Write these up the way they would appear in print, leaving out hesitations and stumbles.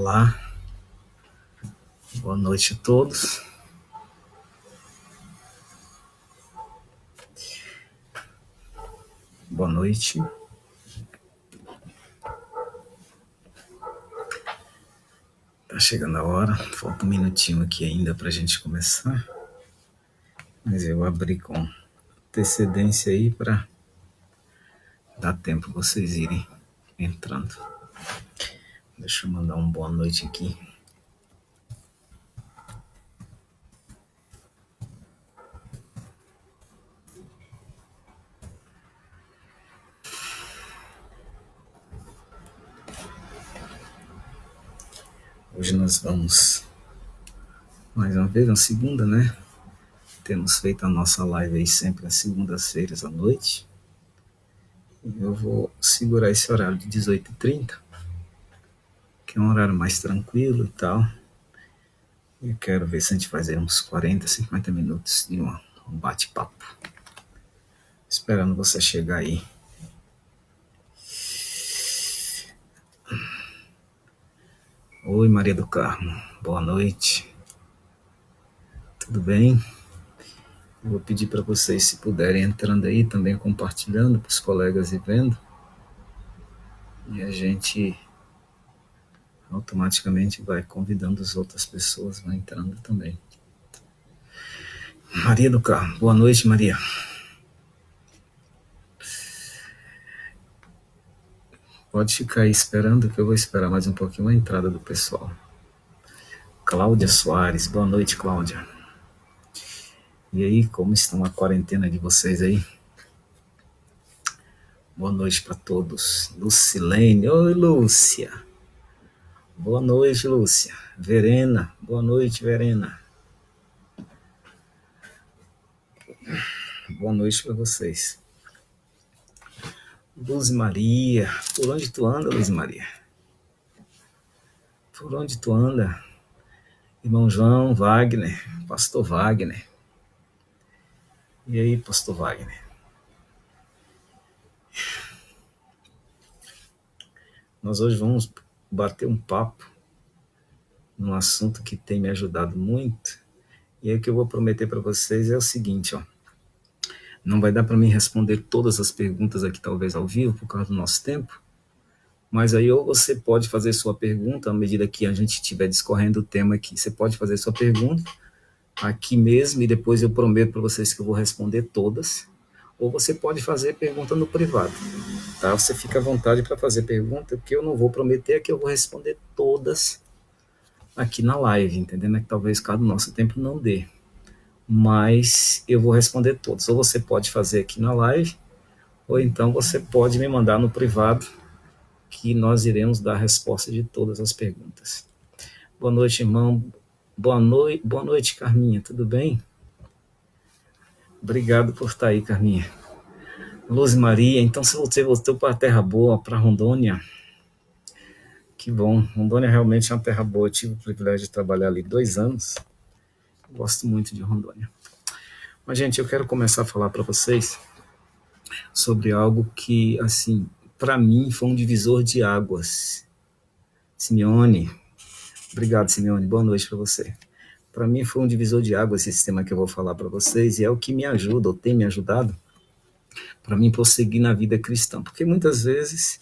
Olá, boa noite a todos. Boa noite. Tá chegando a hora, falta um minutinho aqui ainda para a gente começar, mas eu abri com antecedência aí para dar tempo vocês irem entrando. Deixa eu mandar uma boa noite aqui. Hoje nós vamos, mais uma vez, na segunda, né? Temos feito a nossa live aí sempre às segundas-feiras à noite. E eu vou segurar esse horário de 18h30, que é um horário mais tranquilo e tal. Eu quero ver se a gente faz aí uns 40, 50 minutos de um bate-papo. Esperando você chegar aí. Oi, Maria do Carmo. Boa noite. Tudo bem? Eu vou pedir para vocês, se puderem, entrando aí, também compartilhando para os colegas e vendo. E a gente automaticamente vai convidando as outras pessoas, vai entrando também. Maria do Carmo. Boa noite, Maria. Pode ficar aí esperando, que eu vou esperar mais um pouquinho a entrada do pessoal. Cláudia Soares. Boa noite, Cláudia. E aí, como estão a quarentena de vocês aí? Boa noite para todos. Lucilene. Oi, Lúcia. Boa noite, Lúcia. Verena. Boa noite, Verena. Boa noite para vocês. Luz Maria. Por onde tu anda, Luz Maria? Por onde tu anda? Irmão João, Wagner, Pastor Wagner. E aí, Pastor Wagner? Nós hoje vamos bater um papo num assunto que tem me ajudado muito. E aí o que eu vou prometer para vocês é o seguinte, ó. Não vai dar para mim responder todas as perguntas aqui, talvez ao vivo, por causa do nosso tempo. Mas aí ou você pode fazer sua pergunta, à medida que a gente estiver discorrendo o tema aqui, você pode fazer sua pergunta aqui mesmo e depois eu prometo para vocês que eu vou responder todas. Ou você pode fazer pergunta no privado, tá? Você fica à vontade para fazer pergunta, porque eu não vou prometer que eu vou responder todas aqui na live, entendendo? Que talvez cada nosso tempo não dê. Mas eu vou responder todos. Ou você pode fazer aqui na live, ou então você pode me mandar no privado, que nós iremos dar a resposta de todas as perguntas. Boa noite, irmão. Boa noite, Carminha. Tudo bem? Obrigado por estar aí, Carminha. Luz Maria, então se você voltou para a Terra Boa, para Rondônia, que bom. Rondônia realmente é uma terra boa. Eu tive o privilégio de trabalhar ali 2 anos. Gosto muito de Rondônia. Mas, gente, eu quero começar a falar para vocês sobre algo que, assim, para mim foi um divisor de águas. Simeone, obrigado, Simeone, boa noite para você. Para mim foi um divisor de águas esse tema que eu vou falar para vocês, e é o que me ajuda, ou tem me ajudado, para mim prosseguir na vida cristã. Porque muitas vezes,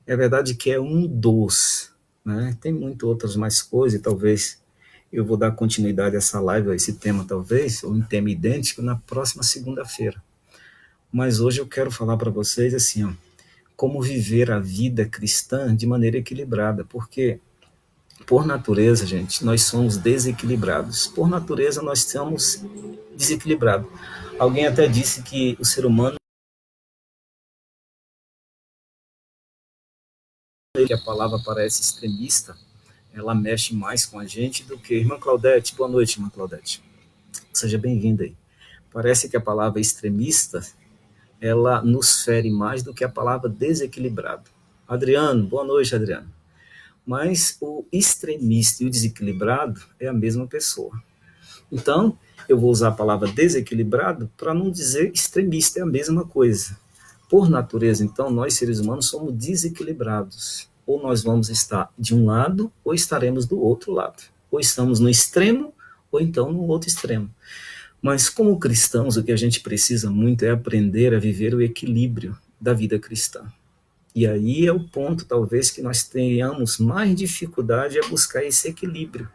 é verdade que é um dos, né? Tem muitas outras mais coisas, e talvez eu vou dar continuidade a essa live, a esse tema talvez, ou um tema idêntico, na próxima segunda-feira. Mas hoje eu quero falar para vocês assim, ó, como viver a vida cristã de maneira equilibrada, porque por natureza, gente, nós somos desequilibrados. Por natureza, nós somos desequilibrados. Alguém até disse que o ser humano, que a palavra parece extremista, ela mexe mais com a gente do que... Irmã Claudete, boa noite, irmã Claudete. Seja bem-vinda aí. Parece que a palavra extremista, ela nos fere mais do que a palavra desequilibrado. Adriano, boa noite, Adriano. Mas o extremista e o desequilibrado é a mesma pessoa. Então, eu vou usar a palavra desequilibrado para não dizer extremista, é a mesma coisa. Por natureza, então, nós seres humanos somos desequilibrados. ou nós vamos estar de um lado, ou estaremos do outro lado. Ou estamos no extremo, ou então no outro extremo. Mas como cristãos, o que a gente precisa muito é aprender a viver o equilíbrio da vida cristã. E aí é o ponto, talvez, que nós tenhamos mais dificuldade é buscar esse equilíbrio.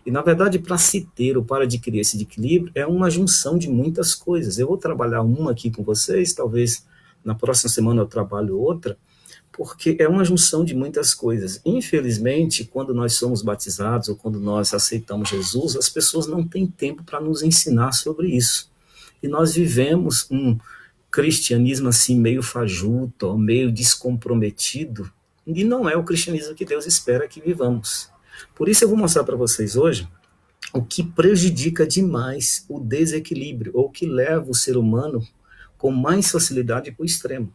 E, na verdade, para se ter ou para adquirir esse equilíbrio, é uma junção de muitas coisas. Eu vou trabalhar uma aqui com vocês, talvez na próxima semana eu trabalho outra, porque é uma junção de muitas coisas. Infelizmente, quando nós somos batizados ou quando nós aceitamos Jesus, as pessoas não têm tempo para nos ensinar sobre isso. E nós vivemos um cristianismo assim meio fajuto, meio descomprometido, e não é o cristianismo que Deus espera que vivamos. Por isso eu vou mostrar para vocês hoje o que prejudica demais o desequilíbrio, ou que leva o ser humano com mais facilidade para o extremo.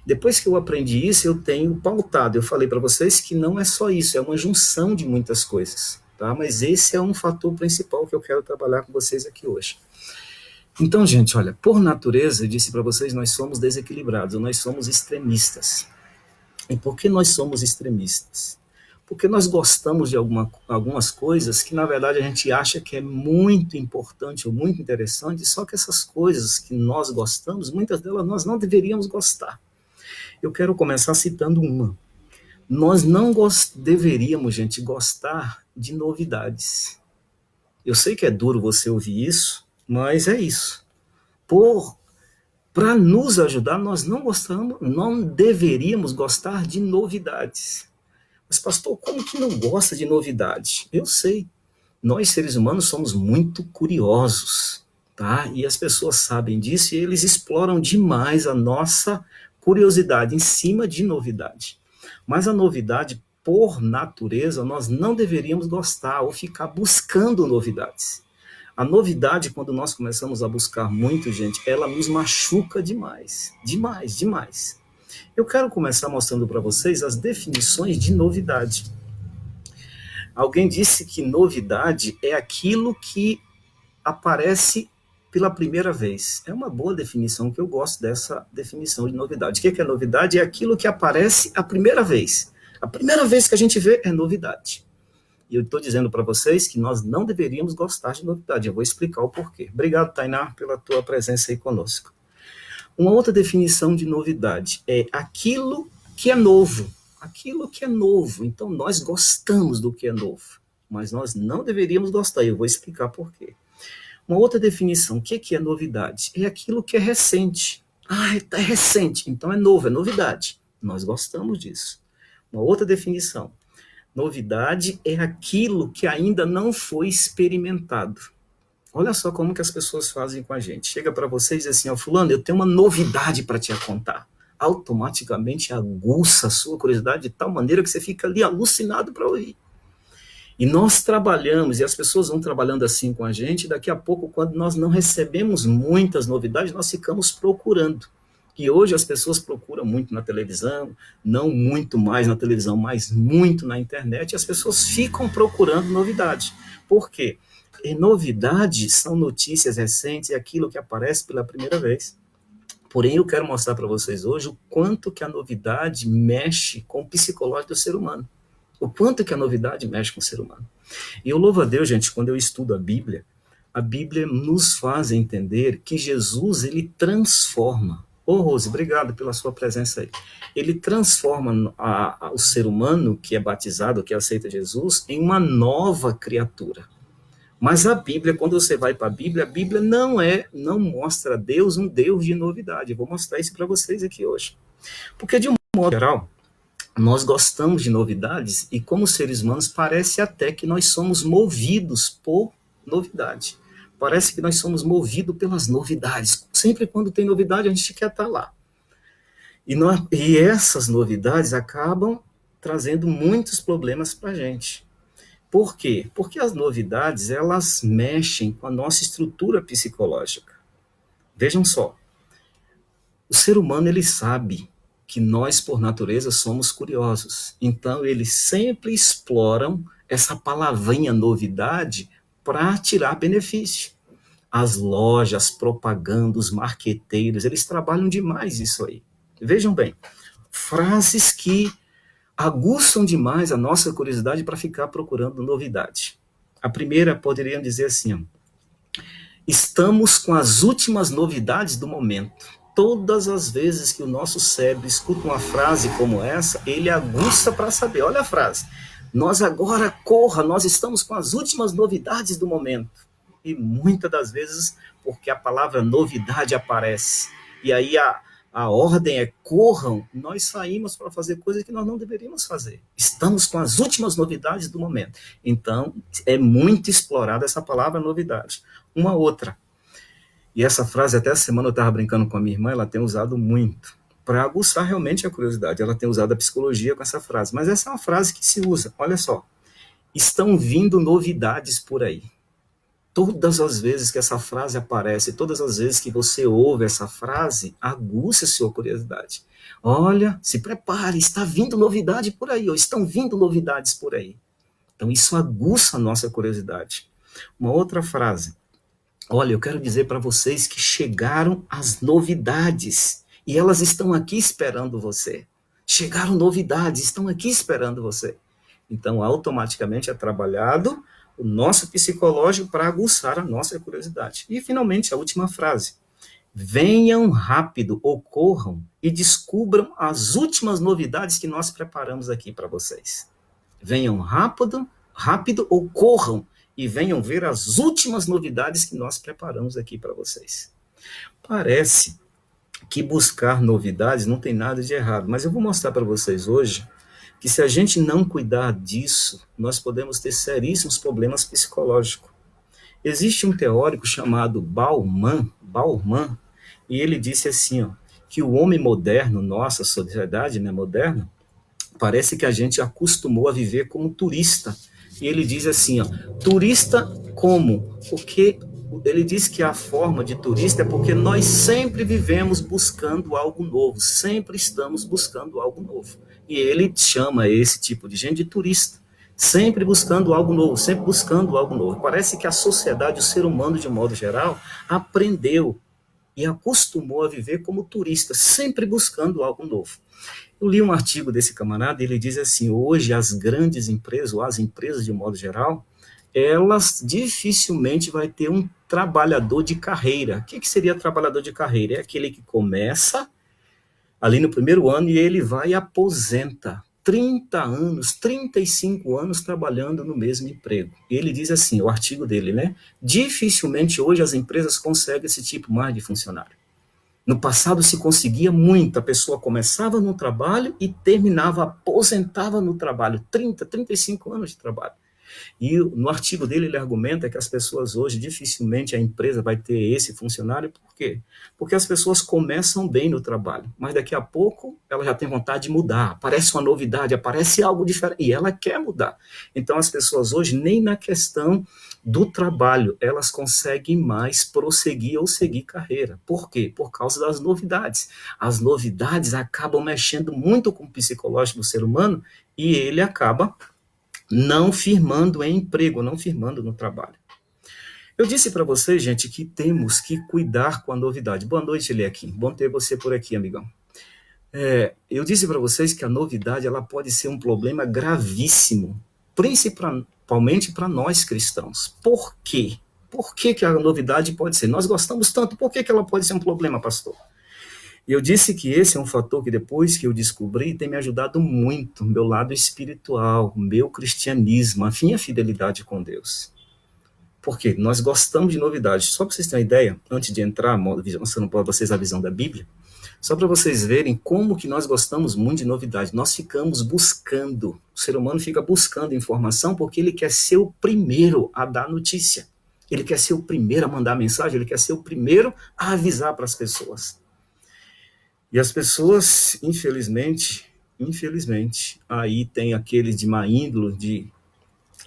Depois que eu aprendi isso, eu tenho pautado. Eu falei para vocês que não é só isso, é uma junção de muitas coisas, tá? Mas esse é um fator principal que eu quero trabalhar com vocês aqui hoje. Então, gente, olha, por natureza, eu disse para vocês, nós somos desequilibrados, nós somos extremistas. E por que nós somos extremistas? Porque nós gostamos de algumas coisas que, na verdade, a gente acha que é muito importante ou muito interessante, só que essas coisas que nós gostamos, muitas delas nós não deveríamos gostar. Eu quero começar citando uma. Nós não deveríamos, gente, gostar de novidades. Eu sei que é duro você ouvir isso, mas é isso. Para nos ajudar, nós não deveríamos gostar de novidades. Mas, pastor, como que não gosta de novidade? Eu sei. Nós, seres humanos, somos muito curiosos, tá? E as pessoas sabem disso e eles exploram demais a nossa curiosidade em cima de novidade. Mas a novidade, por natureza, nós não deveríamos gostar ou ficar buscando novidades. A novidade, quando nós começamos a buscar muito, gente, ela nos machuca demais. Demais, demais. Eu quero começar mostrando para vocês as definições de novidade. Alguém disse que novidade é aquilo que aparece pela primeira vez. É uma boa definição, que eu gosto dessa definição de novidade. O que é novidade? É aquilo que aparece a primeira vez. A primeira vez que a gente vê é novidade. E eu estou dizendo para vocês que nós não deveríamos gostar de novidade. Eu vou explicar o porquê. Obrigado, Tainá, pela tua presença aí conosco. Uma outra definição de novidade é aquilo que é novo. Aquilo que é novo. Então, nós gostamos do que é novo, mas nós não deveríamos gostar. Eu vou explicar por quê. Uma outra definição, o que é novidade? É aquilo que é recente. É recente, então é novo, é novidade. Nós gostamos disso. Uma outra definição, novidade é aquilo que ainda não foi experimentado. Olha só como que as pessoas fazem com a gente. Chega para você e diz assim, fulano, eu tenho uma novidade para te contar. Automaticamente aguça a sua curiosidade de tal maneira que você fica ali alucinado para ouvir. E nós trabalhamos, e as pessoas vão trabalhando assim com a gente, daqui a pouco, quando nós não recebemos muitas novidades, nós ficamos procurando. E hoje as pessoas procuram muito na televisão, não muito mais na televisão, mas muito na internet, e as pessoas ficam procurando novidade. Por quê? E novidades são notícias recentes, é aquilo que aparece pela primeira vez. Porém, eu quero mostrar para vocês hoje o quanto que a novidade mexe com o psicológico do ser humano. O quanto que a novidade mexe com o ser humano. E eu louvo a Deus, gente, quando eu estudo a Bíblia nos faz entender que Jesus, ele transforma. Rose, obrigado pela sua presença aí. Ele transforma o ser humano que é batizado, que aceita Jesus, em uma nova criatura. Mas a Bíblia, quando você vai para a Bíblia não mostra a Deus um Deus de novidade. Eu vou mostrar isso para vocês aqui hoje. Porque, de um modo geral, nós gostamos de novidades e, como seres humanos, parece até que nós somos movidos por novidade. Parece que nós somos movidos pelas novidades. Sempre quando tem novidade, a gente quer estar lá. E essas novidades acabam trazendo muitos problemas para a gente. Por quê? Porque as novidades, elas mexem com a nossa estrutura psicológica. Vejam só, o ser humano, ele sabe que nós, por natureza, somos curiosos. Então, eles sempre exploram essa palavrinha novidade para tirar benefício. As lojas, as propagandas, os marqueteiros, eles trabalham demais isso aí. Vejam bem, frases que aguçam demais a nossa curiosidade para ficar procurando novidade. A primeira, poderíamos dizer assim, ó, estamos com as últimas novidades do momento. Todas as vezes que o nosso cérebro escuta uma frase como essa, ele aguça para saber. Olha a frase. Nós agora corra, nós estamos com as últimas novidades do momento. E muitas das vezes, porque a palavra novidade aparece. E aí a ordem é corram, nós saímos para fazer coisas que nós não deveríamos fazer. Estamos com as últimas novidades do momento. Então, é muito explorada essa palavra novidade. Uma outra, e essa frase, até essa semana eu estava brincando com a minha irmã, ela tem usado muito, para aguçar realmente a curiosidade. Ela tem usado a psicologia com essa frase, mas essa é uma frase que se usa. Olha só, estão vindo novidades por aí. Todas as vezes que essa frase aparece, todas as vezes que você ouve essa frase, aguça a sua curiosidade. Olha, se prepare, está vindo novidade por aí, ou estão vindo novidades por aí. Então isso aguça a nossa curiosidade. Uma outra frase. Olha, eu quero dizer para vocês que chegaram as novidades e elas estão aqui esperando você. Chegaram novidades, estão aqui esperando você. Então, automaticamente é trabalhado o nosso psicológico para aguçar a nossa curiosidade. E, finalmente, a última frase. Venham rápido, ocorram e descubram as últimas novidades que nós preparamos aqui para vocês. Venham rápido, ocorram e venham ver as últimas novidades que nós preparamos aqui para vocês. Parece que buscar novidades não tem nada de errado, mas eu vou mostrar para vocês hoje que se a gente não cuidar disso, nós podemos ter seríssimos problemas psicológicos. Existe um teórico chamado Bauman, e ele disse assim, ó, que o homem moderno, nossa sociedade, né, moderna, parece que a gente acostumou a viver como turista. E ele diz assim, ó, turista como? Porque ele diz que a forma de turista é porque nós sempre vivemos buscando algo novo, sempre estamos buscando algo novo. E ele chama esse tipo de gente de turista, sempre buscando algo novo, sempre buscando algo novo. Parece que a sociedade, o ser humano de um modo geral, aprendeu e acostumou a viver como turista, sempre buscando algo novo. Eu li um artigo desse camarada e ele diz assim, hoje as grandes empresas, ou as empresas de modo geral, elas dificilmente vai ter um trabalhador de carreira. O que seria trabalhador de carreira? É aquele que começa ali no primeiro ano e ele vai e aposenta. 30 anos, 35 anos trabalhando no mesmo emprego. Ele diz assim, o artigo dele, né? Dificilmente hoje as empresas conseguem esse tipo mais de funcionário. No passado se conseguia muito, a pessoa começava no trabalho e terminava, aposentava no trabalho, 30, 35 anos de trabalho. E no artigo dele ele argumenta que as pessoas hoje, dificilmente a empresa vai ter esse funcionário, por quê? Porque as pessoas começam bem no trabalho, mas daqui a pouco ela já tem vontade de mudar, aparece uma novidade, aparece algo diferente, e ela quer mudar. Então as pessoas hoje, nem na questão do trabalho, elas conseguem mais prosseguir ou seguir carreira. Por quê? Por causa das novidades. As novidades acabam mexendo muito com o psicológico do ser humano e ele acaba não firmando em emprego, não firmando no trabalho. Eu disse para vocês, gente, que temos que cuidar com a novidade. Boa noite, Eliakim. Bom ter você por aqui, amigão. Eu disse para vocês que a novidade ela pode ser um problema gravíssimo, principalmente para nós cristãos. Por quê? Por que a novidade pode ser? Nós gostamos tanto, por que ela pode ser um problema, pastor? E eu disse que esse é um fator que depois que eu descobri tem me ajudado muito, meu lado espiritual, meu cristianismo, a minha fidelidade com Deus. Por quê? Nós gostamos de novidades. Só para vocês terem uma ideia, antes de entrar, mostrando para vocês a visão da Bíblia, só para vocês verem como que nós gostamos muito de novidade. Nós ficamos buscando, o ser humano fica buscando informação porque ele quer ser o primeiro a dar notícia. Ele quer ser o primeiro a mandar mensagem, ele quer ser o primeiro a avisar para as pessoas. E as pessoas, infelizmente, aí tem aqueles de má índole, de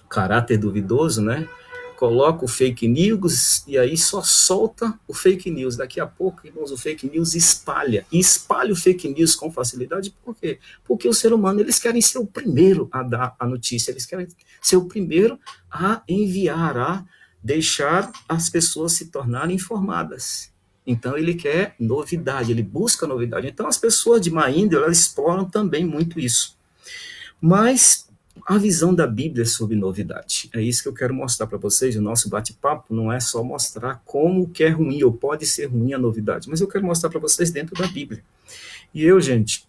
caráter duvidoso, né? Coloca o fake news e aí só solta o fake news. Daqui a pouco, irmãos, o fake news espalha. E espalha o fake news com facilidade. Por quê? Porque o ser humano, eles querem ser o primeiro a dar a notícia. Eles querem ser o primeiro a enviar, a deixar as pessoas se tornarem informadas. Então, ele quer novidade, ele busca novidade. Então, as pessoas de má índole, elas exploram também muito isso. Mas a visão da Bíblia sobre novidade. É isso que eu quero mostrar para vocês. O nosso bate-papo não é só mostrar como que é ruim ou pode ser ruim a novidade, mas eu quero mostrar para vocês dentro da Bíblia. E eu, gente,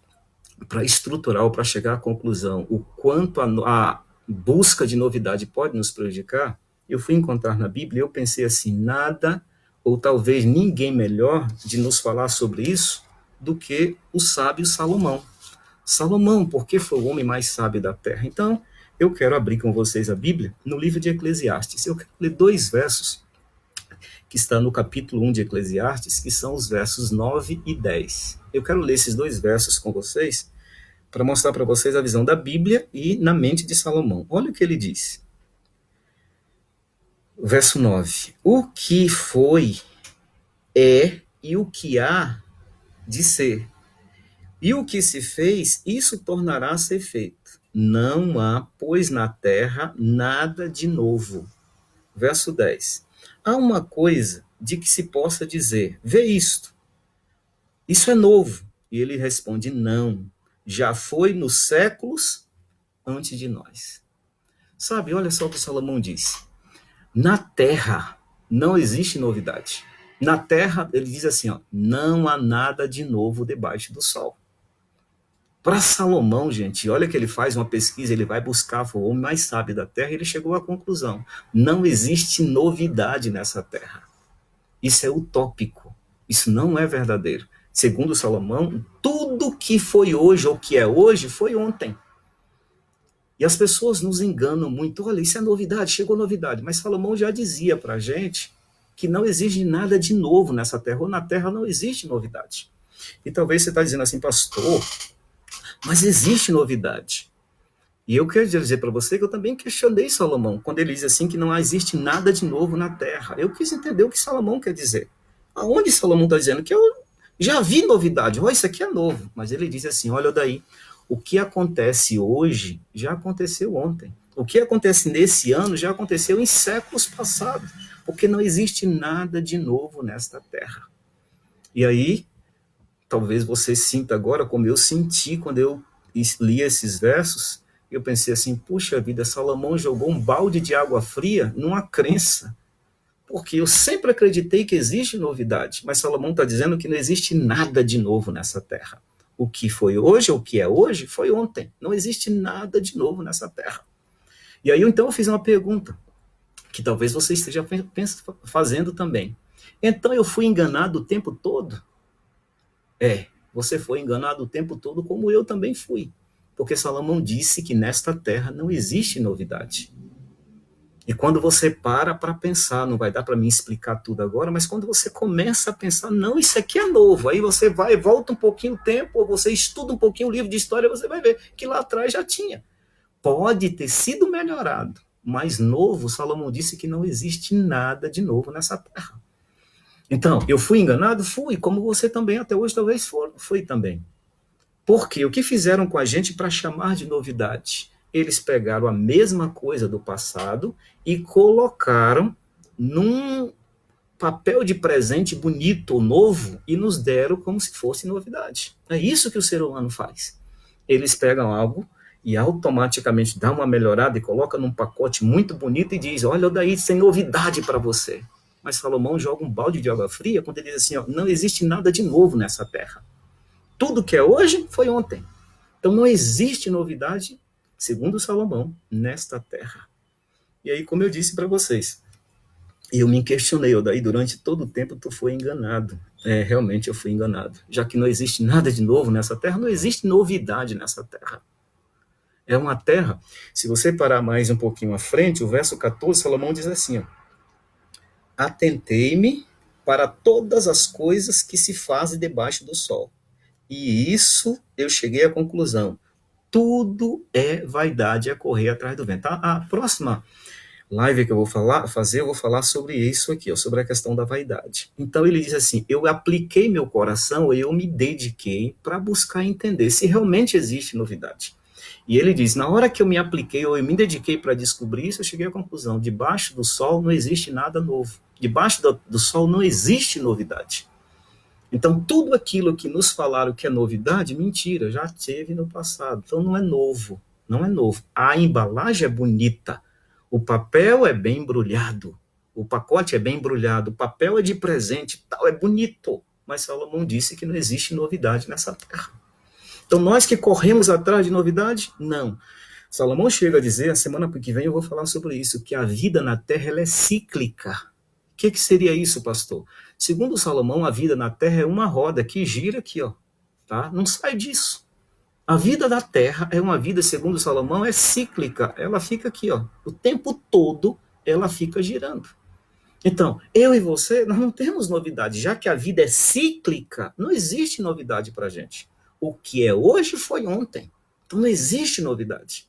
para estruturar ou para chegar à conclusão o quanto a busca de novidade pode nos prejudicar, eu fui encontrar na Bíblia e eu pensei assim, nada ou talvez ninguém melhor de nos falar sobre isso do que o sábio Salomão. Salomão, porque foi o homem mais sábio da terra. Então, eu quero abrir com vocês a Bíblia no livro de Eclesiastes. Eu quero ler 2 versos que estão no capítulo 1 de Eclesiastes, que são os versos 9 e 10. Eu quero ler esses 2 versos com vocês para mostrar para vocês a visão da Bíblia e na mente de Salomão. Olha o que ele diz. Verso 9. O que foi, é e o que há de ser. E o que se fez, isso tornará a ser feito. Não há, pois, na terra nada de novo. Verso 10. Há uma coisa de que se possa dizer, vê isto, isso é novo. E ele responde, não, já foi nos séculos antes de nós. Sabe, olha só o que Salomão diz. Na terra não existe novidade. Na terra, ele diz assim, ó, não há nada de novo debaixo do sol. Para Salomão, gente, olha que ele faz uma pesquisa, ele vai buscar, foi o homem mais sábio da terra, e ele chegou à conclusão, não existe novidade nessa terra. Isso é utópico, isso não é verdadeiro. Segundo Salomão, tudo que foi hoje ou que é hoje foi ontem. E as pessoas nos enganam muito, olha, isso é novidade, chegou novidade, mas Salomão já dizia para a gente que não existe nada de novo nessa terra, ou na terra não existe novidade. E talvez você está dizendo assim, pastor, mas existe novidade. E eu quero dizer para você que eu também questionei Salomão, quando ele diz assim que não existe nada de novo na terra. Eu quis entender o que Salomão quer dizer. Aonde Salomão está dizendo que eu já vi novidade, oh, isso aqui é novo. Mas ele diz assim, olha daí, o que acontece hoje já aconteceu ontem. O que acontece nesse ano já aconteceu em séculos passados, porque não existe nada de novo nesta terra. E aí, talvez você sinta agora como eu senti quando eu li esses versos, eu pensei assim, puxa vida, Salomão jogou um balde de água fria numa crença, porque eu sempre acreditei que existe novidade, mas Salomão está dizendo que não existe nada de novo nessa terra. O que foi hoje, o que é hoje, foi ontem. Não existe nada de novo nessa terra. E aí, então, eu fiz uma pergunta, que talvez você esteja fazendo também. Então, eu fui enganado o tempo todo? Você foi enganado o tempo todo, como eu também fui. Porque Salomão disse que nesta terra não existe novidade. E quando você para pensar, não vai dar para mim explicar tudo agora, mas quando você começa a pensar, não, isso aqui é novo, aí você vai, volta um pouquinho o tempo, ou você estuda um pouquinho o livro de história, você vai ver que lá atrás já tinha. Pode ter sido melhorado, mas novo, Salomão disse que não existe nada de novo nessa terra. Então, eu fui enganado? Fui, como você também até hoje talvez foi também. Por quê? O que fizeram com a gente para chamar de novidade? Eles pegaram a mesma coisa do passado e colocaram num papel de presente bonito ou novo e nos deram como se fosse novidade. É isso que o ser humano faz. Eles pegam algo e automaticamente dá uma melhorada e coloca num pacote muito bonito e diz, olha daí, isso é novidade para você. Mas Salomão joga um balde de água fria quando ele diz assim, ó, não existe nada de novo nessa terra. Tudo que é hoje foi ontem. Então não existe novidade, segundo Salomão, nesta terra. E aí, como eu disse para vocês, eu me questionei, daí durante todo o tempo tu foi enganado. Realmente eu fui enganado. Já que não existe nada de novo nessa terra, não existe novidade nessa terra. É uma terra, se você parar mais um pouquinho à frente, o verso 14, Salomão diz assim, ó, atentei-me para todas as coisas que se fazem debaixo do sol. E isso eu cheguei à conclusão. Tudo é vaidade, é correr atrás do vento. A próxima live que eu vou falar sobre isso aqui, ó, sobre a questão da vaidade. Então ele diz assim, eu apliquei meu coração, eu me dediquei para buscar entender se realmente existe novidade. E ele diz, na hora que eu me apliquei, ou eu me dediquei para descobrir isso, eu cheguei à conclusão, debaixo do sol não existe nada novo. Debaixo do sol não existe novidade. Então, tudo aquilo que nos falaram que é novidade, mentira, já teve no passado. Então, não é novo não é novo. A embalagem é bonita, o papel é bem embrulhado, o pacote é bem embrulhado, o papel é de presente, tal, é bonito. Mas Salomão disse que não existe novidade nessa terra. Então, nós que corremos atrás de novidade, não. Salomão chega a dizer, a semana que vem eu vou falar sobre isso, que a vida na terra ela é cíclica. O que seria isso, pastor? Segundo Salomão, a vida na terra é uma roda que gira aqui, ó, tá? Não sai disso. A vida da terra é uma vida, segundo Salomão, é cíclica. Ela fica aqui, ó, o tempo todo ela fica girando. Então, eu e você, nós não temos novidade. Já que a vida é cíclica, não existe novidade para a gente. O que é hoje foi ontem. Então, não existe novidade.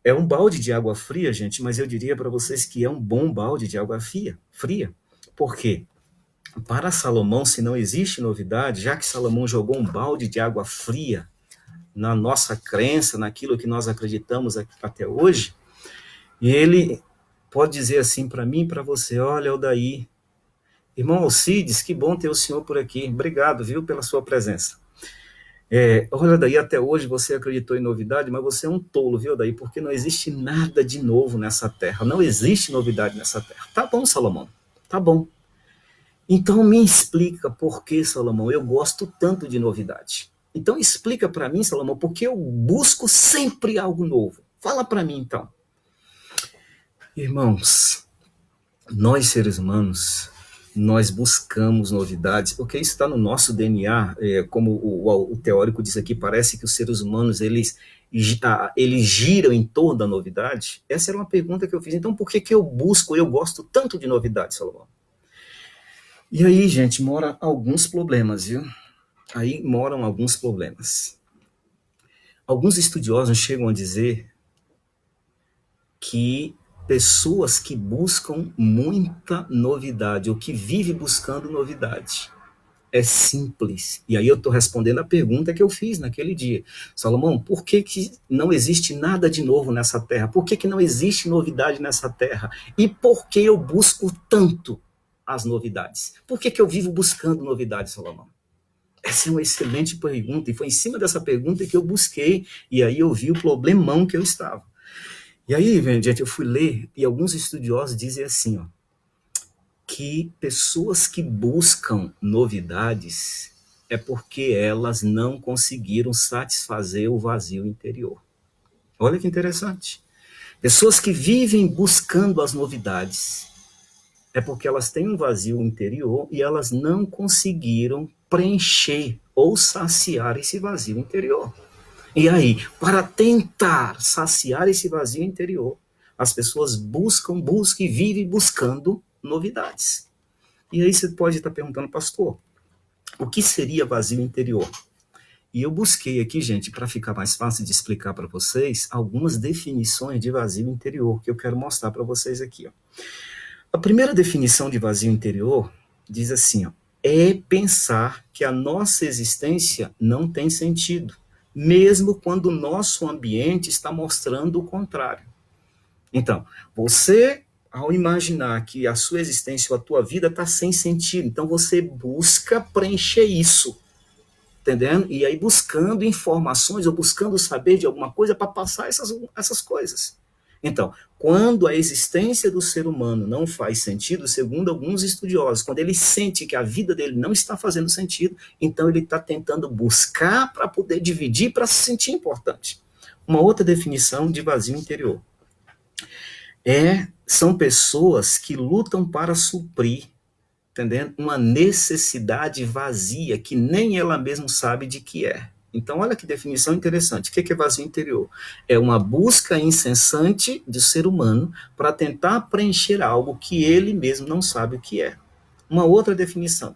É um balde de água fria, gente, mas eu diria para vocês que é um bom balde de água fria. Por quê? Para Salomão, se não existe novidade, já que Salomão jogou um balde de água fria na nossa crença, naquilo que nós acreditamos até hoje, e ele pode dizer assim para mim e para você, olha, Odaí, irmão Alcides, que bom ter o senhor por aqui, obrigado, viu, pela sua presença. Olha, daí até hoje você acreditou em novidade, mas você é um tolo, viu, daí, porque não existe nada de novo nessa terra, não existe novidade nessa terra. Tá bom, Salomão, tá bom. Então me explica por que, Salomão, eu gosto tanto de novidade. Então explica para mim, Salomão, porque eu busco sempre algo novo. Fala para mim, então. Irmãos, nós seres humanos, nós buscamos novidades, porque isso está no nosso DNA, como o teórico diz aqui, parece que os seres humanos, eles giram em torno da novidade. Essa era uma pergunta que eu fiz. Então por que eu gosto tanto de novidade, Salomão? E aí, gente, moram alguns problemas, viu? Aí moram alguns problemas. Alguns estudiosos chegam a dizer que pessoas que buscam muita novidade, ou que vivem buscando novidade, é simples. E aí eu estou respondendo a pergunta que eu fiz naquele dia. Salomão, por que não existe nada de novo nessa terra? Por que não existe novidade nessa terra? E por que eu busco tanto as novidades? Por que eu vivo buscando novidades, Salomão? Essa é uma excelente pergunta, e foi em cima dessa pergunta que eu busquei, e aí eu vi o problemão que eu estava. E aí, gente, eu fui ler, e alguns estudiosos dizem assim, ó, que pessoas que buscam novidades é porque elas não conseguiram satisfazer o vazio interior. Olha que interessante. Pessoas que vivem buscando as novidades é porque elas têm um vazio interior e elas não conseguiram preencher ou saciar esse vazio interior. E aí, para tentar saciar esse vazio interior, as pessoas buscam e vivem buscando novidades. E aí você pode estar perguntando, pastor, o que seria vazio interior? E eu busquei aqui, gente, para ficar mais fácil de explicar para vocês, algumas definições de vazio interior que eu quero mostrar para vocês aqui. Ó. A primeira definição de vazio interior diz assim, ó, é pensar que a nossa existência não tem sentido, mesmo quando o nosso ambiente está mostrando o contrário. Então, você, ao imaginar que a sua existência ou a tua vida está sem sentido, então você busca preencher isso, entendendo? E aí buscando informações ou buscando saber de alguma coisa para passar essas coisas. Então, quando a existência do ser humano não faz sentido, segundo alguns estudiosos, quando ele sente que a vida dele não está fazendo sentido, então ele está tentando buscar para poder dividir, para se sentir importante. Uma outra definição de vazio interior são pessoas que lutam para suprir, entendendo? Uma necessidade vazia que nem ela mesma sabe de que é. Então, olha que definição interessante. O que é vazio interior? É uma busca incessante do ser humano para tentar preencher algo que ele mesmo não sabe o que é. Uma outra definição.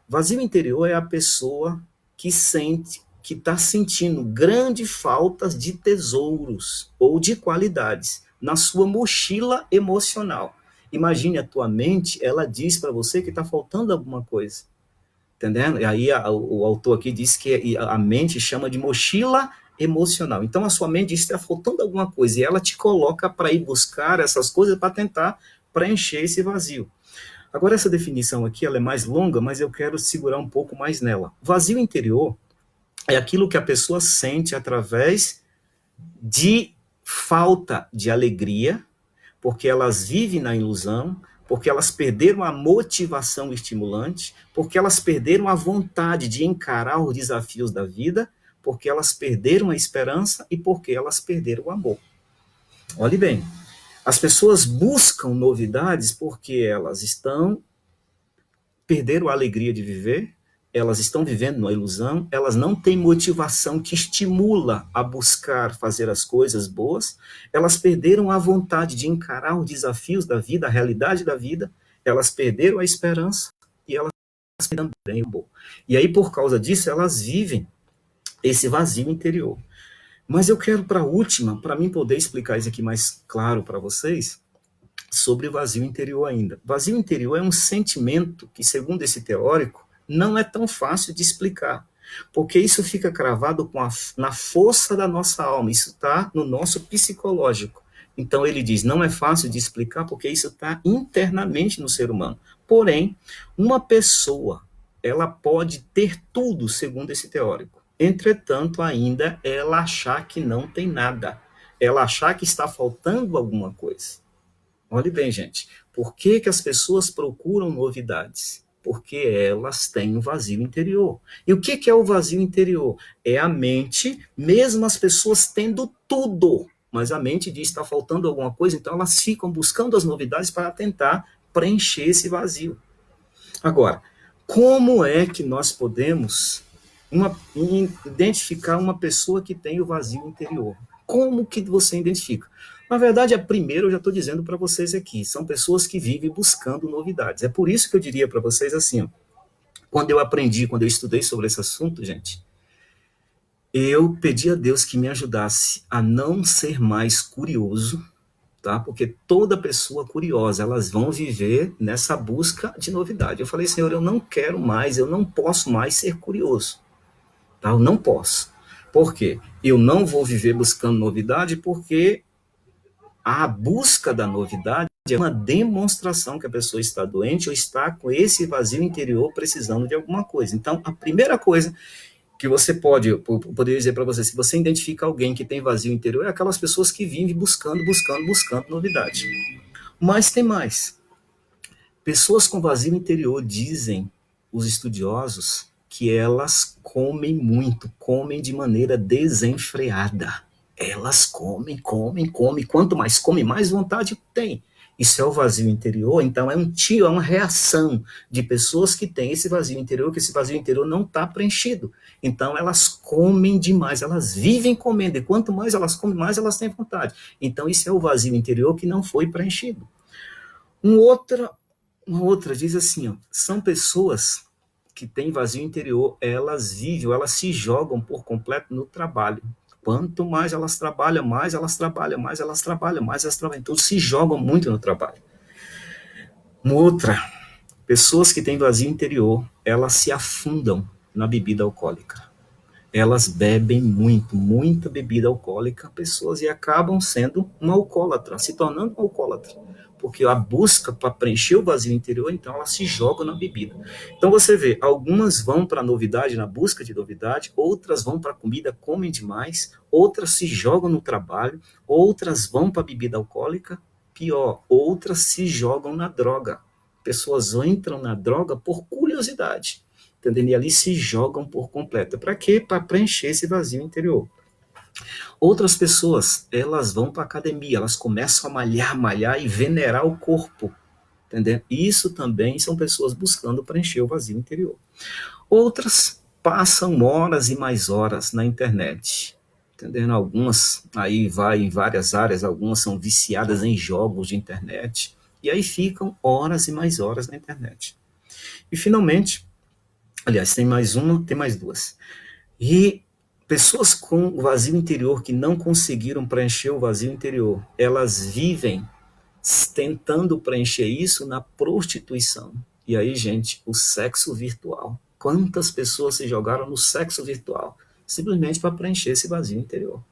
Vazio interior é a pessoa que sente, que está sentindo grandes faltas de tesouros ou de qualidades na sua mochila emocional. Imagine a tua mente, ela diz para você que está faltando alguma coisa. Entendendo? E aí o autor aqui diz que a mente chama de mochila emocional. Então a sua mente diz que está faltando alguma coisa e ela te coloca para ir buscar essas coisas para tentar preencher esse vazio. Agora essa definição aqui ela é mais longa, mas eu quero segurar um pouco mais nela. Vazio interior é aquilo que a pessoa sente através de falta de alegria, porque elas vivem na ilusão, porque elas perderam a motivação estimulante, porque elas perderam a vontade de encarar os desafios da vida, porque elas perderam a esperança e porque elas perderam o amor. Olhe bem, as pessoas buscam novidades porque elas perderam a alegria de viver, elas estão vivendo numa ilusão, elas não têm motivação que estimula a buscar fazer as coisas boas, elas perderam a vontade de encarar os desafios da vida, a realidade da vida, elas perderam a esperança e elas também o amor. E aí, por causa disso, elas vivem esse vazio interior. Mas eu quero para a última, para mim poder explicar isso aqui mais claro para vocês, sobre o vazio interior ainda. Vazio interior é um sentimento que, segundo esse teórico, não é tão fácil de explicar, porque isso fica cravado na força da nossa alma, isso está no nosso psicológico. Então ele diz, não é fácil de explicar porque isso está internamente no ser humano. Porém, uma pessoa, ela pode ter tudo, segundo esse teórico. Entretanto, ainda ela achar que não tem nada, ela achar que está faltando alguma coisa. Olhe bem, gente, por que as pessoas procuram novidades? Porque elas têm um vazio interior. E o que é o vazio interior? É a mente, mesmo as pessoas tendo tudo, mas a mente diz que está faltando alguma coisa, então elas ficam buscando as novidades para tentar preencher esse vazio. Agora, como é que nós podemos identificar uma pessoa que tem o vazio interior? Como que você identifica? Na verdade, primeiro eu já estou dizendo para vocês aqui, são pessoas que vivem buscando novidades. É por isso que eu diria para vocês assim, ó, quando eu estudei sobre esse assunto, gente, eu pedi a Deus que me ajudasse a não ser mais curioso, tá? Porque toda pessoa curiosa, elas vão viver nessa busca de novidade. Eu falei, Senhor, eu não quero mais, eu não posso mais ser curioso, tá? Eu não posso. Por quê? Eu não vou viver buscando novidade porque a busca da novidade é uma demonstração que a pessoa está doente ou está com esse vazio interior precisando de alguma coisa. Então, a primeira coisa que você poderia dizer para você, se você identifica alguém que tem vazio interior, é aquelas pessoas que vivem buscando novidade. Mas tem mais. Pessoas com vazio interior dizem, os estudiosos, que elas comem muito, comem de maneira desenfreada. Elas comem. Quanto mais come, mais vontade tem. Isso é o vazio interior, então é uma reação de pessoas que têm esse vazio interior, que esse vazio interior não está preenchido. Então elas comem demais, elas vivem comendo, e quanto mais elas comem, mais elas têm vontade. Então isso é o vazio interior que não foi preenchido. Uma outra diz assim, ó, são pessoas que têm vazio interior, elas se jogam por completo no trabalho. Quanto mais elas trabalham, então se jogam muito no trabalho. Uma outra, pessoas que têm vazio interior, elas se afundam na bebida alcoólica. Elas bebem muita bebida alcoólica, pessoas, e acabam sendo uma alcoólatra, se tornando uma alcoólatra. Porque a busca para preencher o vazio interior, então elas se jogam na bebida. Então você vê, algumas vão para a novidade, na busca de novidade, outras vão para a comida, comem demais, outras se jogam no trabalho, outras vão para a bebida alcoólica, pior, outras se jogam na droga. Pessoas entram na droga por curiosidade, entendendo? E ali se jogam por completo. Para quê? Para preencher esse vazio interior. Outras pessoas, elas vão para a academia, elas começam a malhar e venerar o corpo, entendeu? Isso também são pessoas buscando preencher o vazio interior. Outras passam horas e mais horas na internet, entendendo? Algumas aí vai em várias áreas, algumas são viciadas em jogos de internet, e aí ficam horas e mais horas na internet. E finalmente, aliás, tem mais duas. E pessoas com vazio interior que não conseguiram preencher o vazio interior, elas vivem tentando preencher isso na prostituição. E aí, gente, o sexo virtual. Quantas pessoas se jogaram no sexo virtual? Simplesmente para preencher esse vazio interior.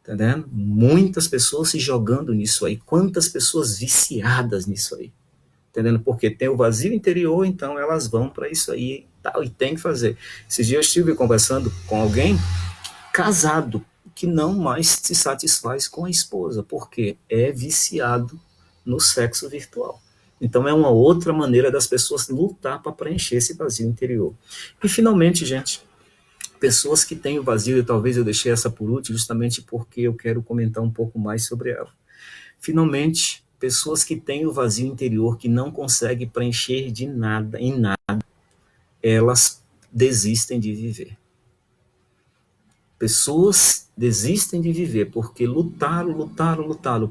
Entendendo? Muitas pessoas se jogando nisso aí. Quantas pessoas viciadas nisso aí. Entendendo? Porque tem o vazio interior, então elas vão para isso aí e tem que fazer. Esses dias eu estive conversando com alguém casado, que não mais se satisfaz com a esposa, porque é viciado no sexo virtual. Então é uma outra maneira das pessoas lutar para preencher esse vazio interior. E finalmente, gente, pessoas que têm o vazio, e talvez eu deixei essa por último, justamente porque eu quero comentar um pouco mais sobre ela. Finalmente, pessoas que têm o vazio interior, que não conseguem preencher de nada, em nada, elas desistem de viver. Pessoas desistem de viver porque lutaram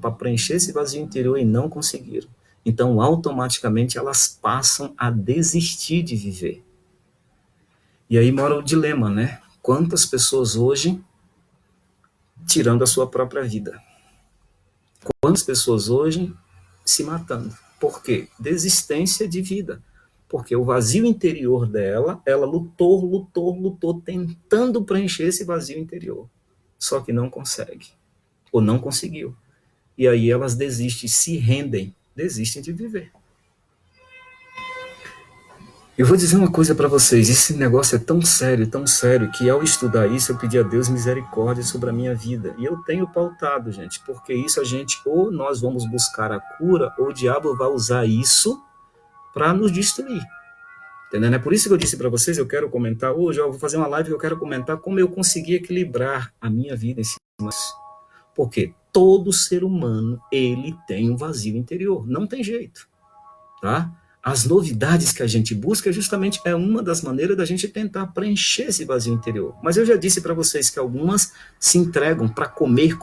para preencher esse vazio interior e não conseguiram. Então, automaticamente, elas passam a desistir de viver. E aí mora o dilema, né? Quantas pessoas hoje tirando a sua própria vida? Quantas pessoas hoje se matando? Por quê? Desistência de vida. Porque o vazio interior dela, ela lutou, tentando preencher esse vazio interior. Só que não consegue. Ou não conseguiu. E aí elas desistem, se rendem, desistem de viver. Eu vou dizer uma coisa para vocês, esse negócio é tão sério, que ao estudar isso eu pedi a Deus misericórdia sobre a minha vida. E eu tenho pautado, gente, porque isso a gente, ou nós vamos buscar a cura, ou o diabo vai usar isso para nos destruir. Entendendo? É por isso que eu disse para vocês, eu quero comentar, hoje eu vou fazer uma live que eu quero comentar como eu consegui equilibrar a minha vida em cima disso. Porque todo ser humano, ele tem um vazio interior, não tem jeito, tá? As novidades que a gente busca justamente é uma das maneiras da gente tentar preencher esse vazio interior. Mas eu já disse para vocês que algumas se entregam para comer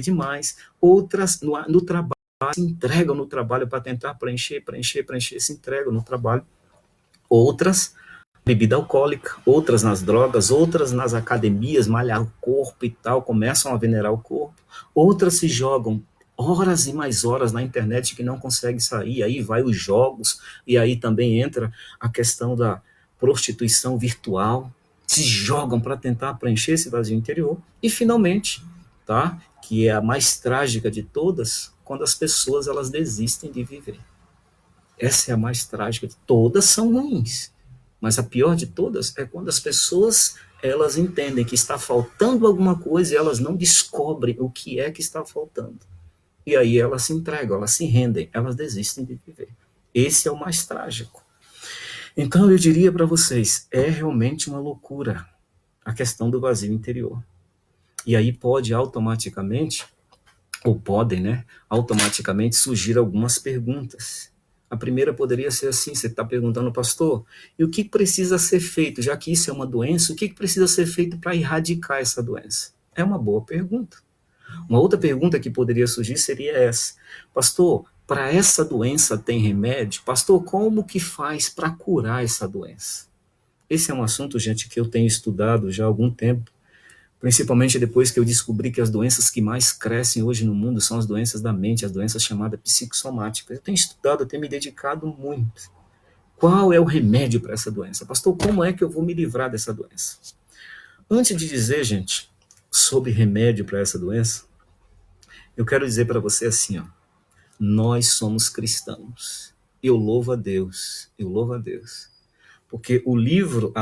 demais, outras no trabalho se entregam no trabalho para tentar preencher, se entregam no trabalho. Outras, bebida alcoólica, outras nas drogas, outras nas academias, malhar o corpo e tal, começam a venerar o corpo. Outras se jogam horas e mais horas na internet que não consegue sair, aí vai os jogos, e aí também entra a questão da prostituição virtual, se jogam para tentar preencher esse vazio interior, e finalmente, tá, que é a mais trágica de todas, quando as pessoas elas desistem de viver. Essa é a mais trágica de todas, são ruins, mas a pior de todas é quando as pessoas elas entendem que está faltando alguma coisa e elas não descobrem o que é que está faltando. E aí elas se entregam, elas se rendem, elas desistem de viver. Esse é o mais trágico. Então eu diria para vocês, é realmente uma loucura a questão do vazio interior. E aí pode automaticamente, ou podem, né, automaticamente surgir algumas perguntas. A primeira poderia ser assim, você está perguntando, pastor, e o que precisa ser feito, já que isso é uma doença, o que precisa ser feito para erradicar essa doença? É uma boa pergunta. Uma outra pergunta que poderia surgir seria essa: pastor, para essa doença tem remédio? Pastor, como que faz para curar essa doença? Esse é um assunto, gente, que eu tenho estudado já há algum tempo, principalmente depois que eu descobri que as doenças que mais crescem hoje no mundo são as doenças da mente, as doenças chamadas psicossomáticas. Eu tenho estudado, eu tenho me dedicado muito. Qual é o remédio para essa doença? Pastor, como é que eu vou me livrar dessa doença? Antes de dizer, gente, sobre remédio para essa doença, eu quero dizer para você assim, ó, nós somos cristãos. Eu louvo a Deus, porque o livro,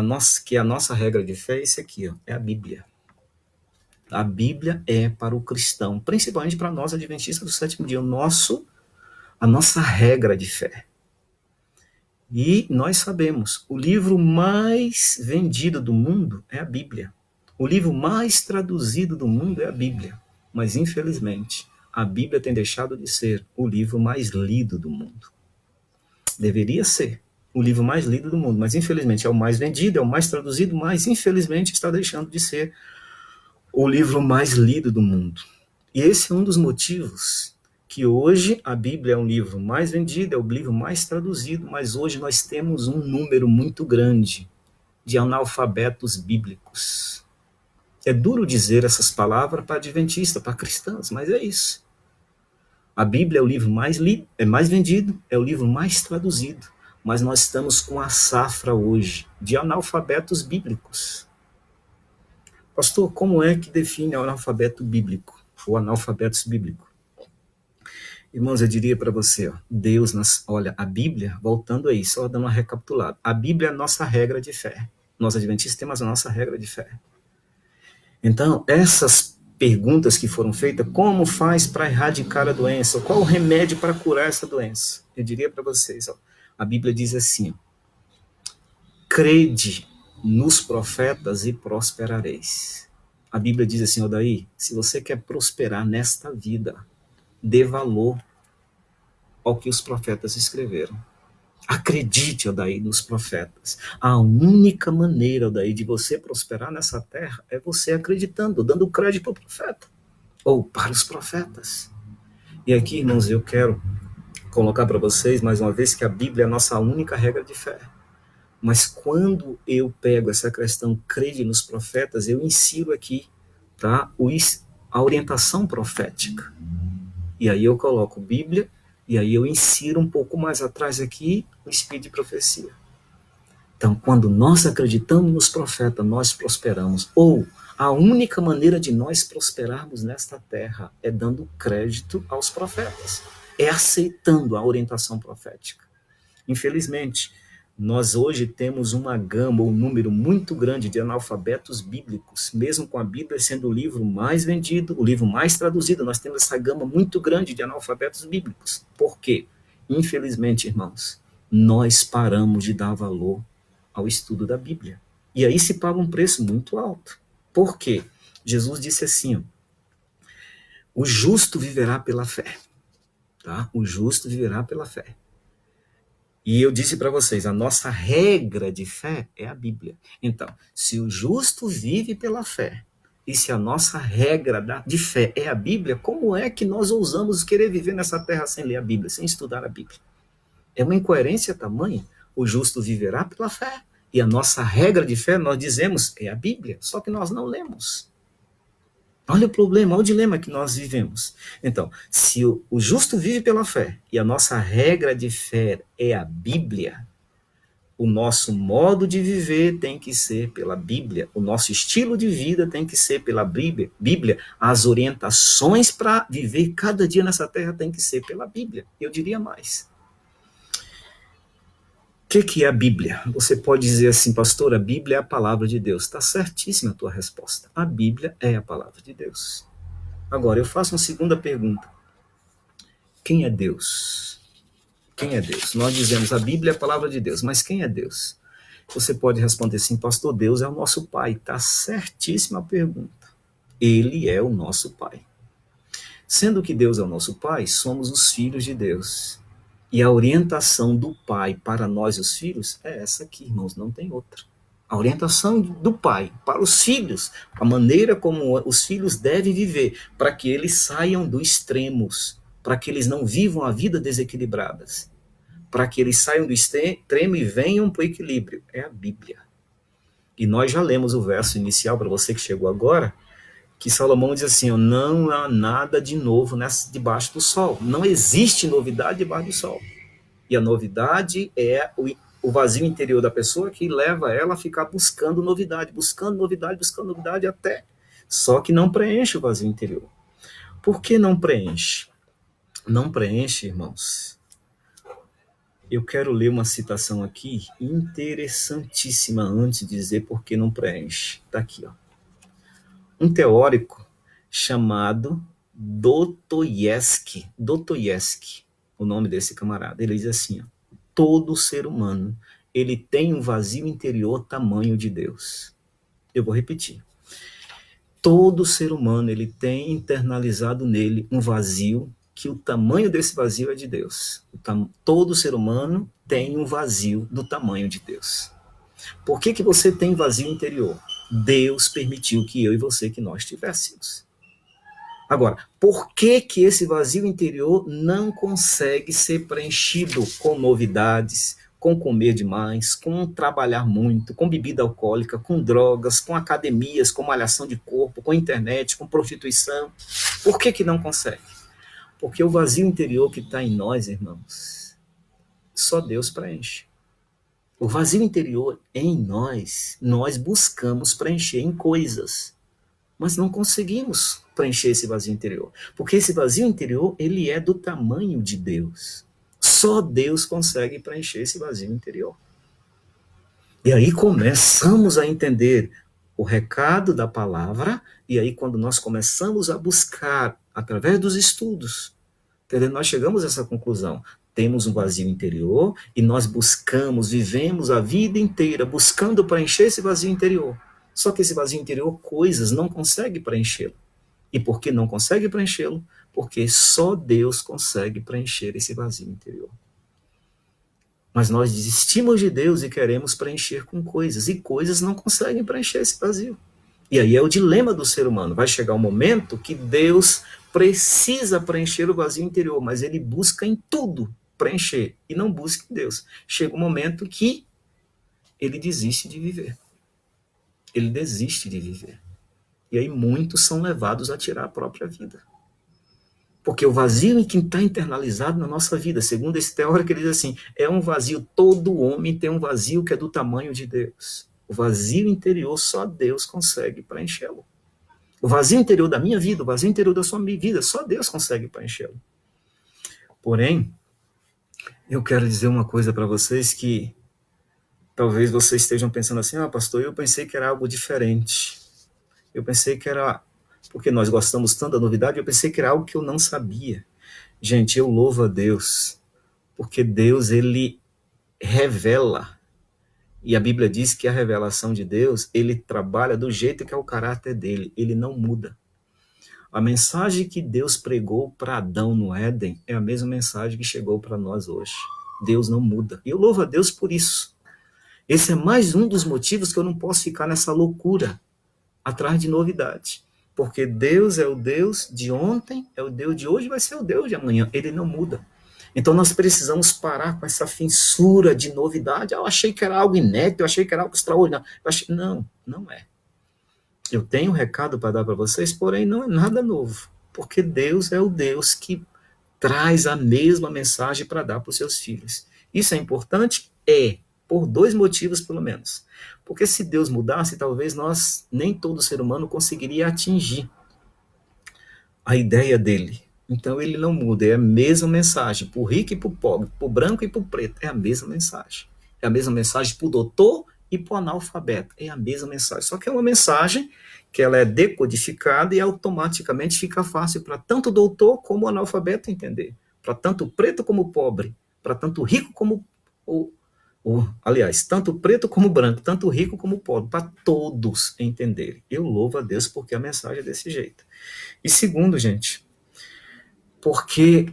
que é a nossa regra de fé, é esse aqui, ó, é a Bíblia. A Bíblia é para o cristão, principalmente para nós adventistas do sétimo dia, a nossa regra de fé. E nós sabemos, o livro mais vendido do mundo é a Bíblia. O livro mais traduzido do mundo é a Bíblia. Mas, infelizmente, a Bíblia tem deixado de ser o livro mais lido do mundo. Deveria ser o livro mais lido do mundo, mas, infelizmente, é o mais vendido, é o mais traduzido, mas, infelizmente, está deixando de ser o livro mais lido do mundo. E esse é um dos motivos que hoje a Bíblia é um livro mais vendido, é o livro mais traduzido, mas hoje nós temos um número muito grande de analfabetos bíblicos. É duro dizer essas palavras para adventistas, para cristãos, mas é isso. A Bíblia é o livro mais lido, é mais vendido, é o livro mais traduzido, mas nós estamos com a safra hoje de analfabetos bíblicos. Pastor, como é que define o analfabeto bíblico, ou analfabetos bíblicos? Irmãos, eu diria para você, ó, Deus, olha, a Bíblia, voltando aí, só dando uma recapitulada, a Bíblia é a nossa regra de fé. Nós adventistas temos a nossa regra de fé. Então, essas perguntas que foram feitas, como faz para erradicar a doença? Qual o remédio para curar essa doença? Eu diria para vocês, ó, a Bíblia diz assim, crede nos profetas e prosperareis. A Bíblia diz assim, Odaí, se você quer prosperar nesta vida, dê valor ao que os profetas escreveram. Acredite, Odaí, nos profetas. A única maneira, Odaí, de você prosperar nessa terra é você acreditando, dando crédito para o profeta, ou para os profetas. E aqui, irmãos, eu quero colocar para vocês, mais uma vez, que a Bíblia é a nossa única regra de fé. Mas quando eu pego essa questão, crede nos profetas, eu insiro aqui, tá, a orientação profética. E aí eu coloco Bíblia, e aí eu insiro um pouco mais atrás aqui o espírito de profecia. Então, quando nós acreditamos nos profetas, nós prosperamos. Ou a única maneira de nós prosperarmos nesta terra é dando crédito aos profetas, é aceitando a orientação profética. Infelizmente, nós hoje temos uma gama, um número muito grande de analfabetos bíblicos, mesmo com a Bíblia sendo o livro mais vendido, o livro mais traduzido, nós temos essa gama muito grande de analfabetos bíblicos. Por quê? Infelizmente, irmãos, nós paramos de dar valor ao estudo da Bíblia. E aí se paga um preço muito alto. Por quê? Jesus disse assim, ó, o justo viverá pela fé. Tá? O justo viverá pela fé. E eu disse para vocês, a nossa regra de fé é a Bíblia. Então, se o justo vive pela fé, e se a nossa regra de fé é a Bíblia, como é que nós ousamos querer viver nessa terra sem ler a Bíblia, sem estudar a Bíblia? É uma incoerência tamanha. O justo viverá pela fé. E a nossa regra de fé, nós dizemos, é a Bíblia, só que nós não lemos. Olha o problema, olha o dilema que nós vivemos. Então, se o justo vive pela fé e a nossa regra de fé é a Bíblia, o nosso modo de viver tem que ser pela Bíblia, o nosso estilo de vida tem que ser pela Bíblia, as orientações para viver cada dia nessa terra tem que ser pela Bíblia. Eu diria mais. O que é a Bíblia? Você pode dizer assim, pastor, a Bíblia é a palavra de Deus. Está certíssima a tua resposta. A Bíblia é a palavra de Deus. Agora, eu faço uma segunda pergunta. Quem é Deus? Quem é Deus? Nós dizemos a Bíblia é a palavra de Deus, mas quem é Deus? Você pode responder assim, pastor, Deus é o nosso Pai. Está certíssima a pergunta. Ele é o nosso Pai. Sendo que Deus é o nosso Pai, somos os filhos de Deus. E a orientação do Pai para nós, os filhos, é essa aqui, irmãos, não tem outra. A orientação do Pai para os filhos, a maneira como os filhos devem viver, para que eles saiam dos extremos, para que eles não vivam a vida desequilibradas, para que eles saiam do extremo e venham para o equilíbrio. É a Bíblia. E nós já lemos o verso inicial, para você que chegou agora, que Salomão diz assim, não há nada de novo debaixo do sol. Não existe novidade debaixo do sol. E a novidade é o vazio interior da pessoa que leva ela a ficar buscando novidade, até. Só que não preenche o vazio interior. Por que não preenche? Não preenche, irmãos. Eu quero ler uma citação aqui interessantíssima antes de dizer por que não preenche. Está aqui, ó. Um teórico chamado Dostoiévski, o nome desse camarada, ele diz assim, ó, todo ser humano, ele tem um vazio interior tamanho de Deus. Eu vou repetir. Todo ser humano, ele tem internalizado nele um vazio, que o tamanho desse vazio é de Deus. Todo ser humano tem um vazio do tamanho de Deus. Por que você tem vazio interior? Deus permitiu que eu e você, que nós tivéssemos. Agora, por que esse vazio interior não consegue ser preenchido com novidades, com comer demais, com trabalhar muito, com bebida alcoólica, com drogas, com academias, com malhação de corpo, com internet, com prostituição? Por que não consegue? Porque o vazio interior que está em nós, irmãos, só Deus preenche. O vazio interior em nós buscamos preencher em coisas, mas não conseguimos preencher esse vazio interior, porque esse vazio interior, ele é do tamanho de Deus. Só Deus consegue preencher esse vazio interior. E aí começamos a entender o recado da palavra, e aí quando nós começamos a buscar, através dos estudos, entendeu? Nós chegamos a essa conclusão. Temos um vazio interior e nós buscamos, vivemos a vida inteira buscando preencher esse vazio interior. Só que esse vazio interior, coisas não consegue preenchê-lo. E por que não consegue preenchê-lo? Porque só Deus consegue preencher esse vazio interior. Mas nós desistimos de Deus e queremos preencher com coisas, e coisas não conseguem preencher esse vazio. E aí é o dilema do ser humano. Vai chegar um momento que Deus precisa preencher o vazio interior, mas ele busca em tudo preencher e não busca em Deus. Chega um momento que ele desiste de viver. Ele desiste de viver. E aí muitos são levados a tirar a própria vida. Porque o vazio que está internalizado na nossa vida, segundo esse teórico, ele diz assim, é um vazio, todo homem tem um vazio que é do tamanho de Deus. O vazio interior, só Deus consegue preenchê-lo. O vazio interior da minha vida, o vazio interior da sua vida, só Deus consegue preenchê-lo. Porém, eu quero dizer uma coisa para vocês que talvez vocês estejam pensando assim, pastor, eu pensei que era algo diferente. Eu pensei que era, porque nós gostamos tanto da novidade, eu pensei que era algo que eu não sabia. Gente, eu louvo a Deus, porque Deus, ele revela. E a Bíblia diz que a revelação de Deus, ele trabalha do jeito que é o caráter dele, ele não muda. A mensagem que Deus pregou para Adão no Éden é a mesma mensagem que chegou para nós hoje. Deus não muda. E eu louvo a Deus por isso. Esse é mais um dos motivos que eu não posso ficar nessa loucura, atrás de novidade. Porque Deus é o Deus de ontem, é o Deus de hoje, vai ser o Deus de amanhã. Ele não muda. Então nós precisamos parar com essa fissura de novidade. Eu achei que era algo inédito, eu achei que era algo extraordinário. Não, não é. Eu tenho um recado para dar para vocês, porém não é nada novo. Porque Deus é o Deus que traz a mesma mensagem para dar para os seus filhos. Isso é importante? É. Por dois motivos, pelo menos. Porque se Deus mudasse, talvez nem todo ser humano conseguiria atingir a ideia dele. Então ele não muda, é a mesma mensagem, para o rico e para o pobre, para o branco e para o preto, é a mesma mensagem. É a mesma mensagem para o doutor e para o analfabeto, é a mesma mensagem. Só que é uma mensagem que ela é decodificada e automaticamente fica fácil para tanto o doutor como o analfabeto entender, para tanto o preto como o pobre, para tanto o rico como aliás, tanto o preto como o branco, tanto o rico como o pobre, para todos entenderem. Eu louvo a Deus porque a mensagem é desse jeito. E segundo, gente, porque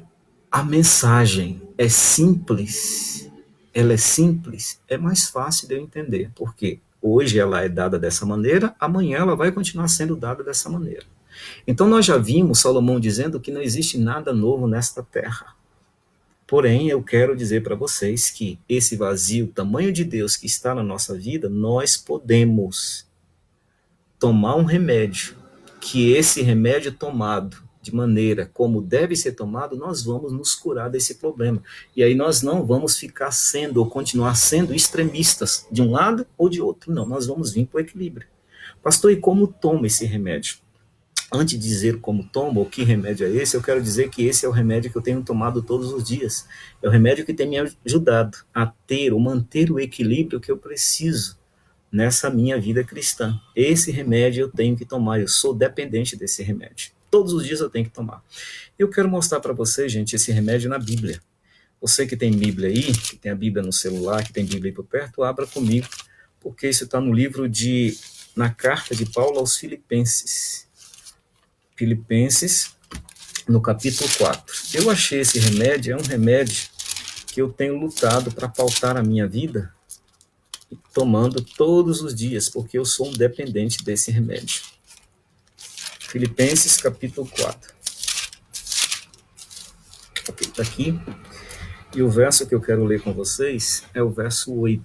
a mensagem é simples, ela é simples, é mais fácil de eu entender, porque hoje ela é dada dessa maneira, amanhã ela vai continuar sendo dada dessa maneira. Então nós já vimos Salomão dizendo que não existe nada novo nesta terra. Porém, eu quero dizer para vocês que esse vazio, o tamanho de Deus que está na nossa vida, nós podemos tomar um remédio, que esse remédio tomado de maneira como deve ser tomado, nós vamos nos curar desse problema. E aí nós não vamos ficar sendo ou continuar sendo extremistas de um lado ou de outro. Não, nós vamos vir para o equilíbrio. Pastor, e como toma esse remédio? Antes de dizer como tomo, ou que remédio é esse, eu quero dizer que esse é o remédio que eu tenho tomado todos os dias. É o remédio que tem me ajudado a ter ou manter o equilíbrio que eu preciso nessa minha vida cristã. Esse remédio eu tenho que tomar, eu sou dependente desse remédio. Todos os dias eu tenho que tomar. Eu quero mostrar para vocês, gente, esse remédio na Bíblia. Você que tem Bíblia aí, que tem a Bíblia no celular, que tem Bíblia aí por perto, abra comigo, porque isso está no livro na carta de Paulo aos Filipenses. Filipenses, no capítulo 4. Eu achei esse remédio, é um remédio que eu tenho lutado para pautar a minha vida, tomando todos os dias, porque eu sou um dependente desse remédio. Filipenses, capítulo 4. Ok, está aqui. E o verso que eu quero ler com vocês é o verso 8.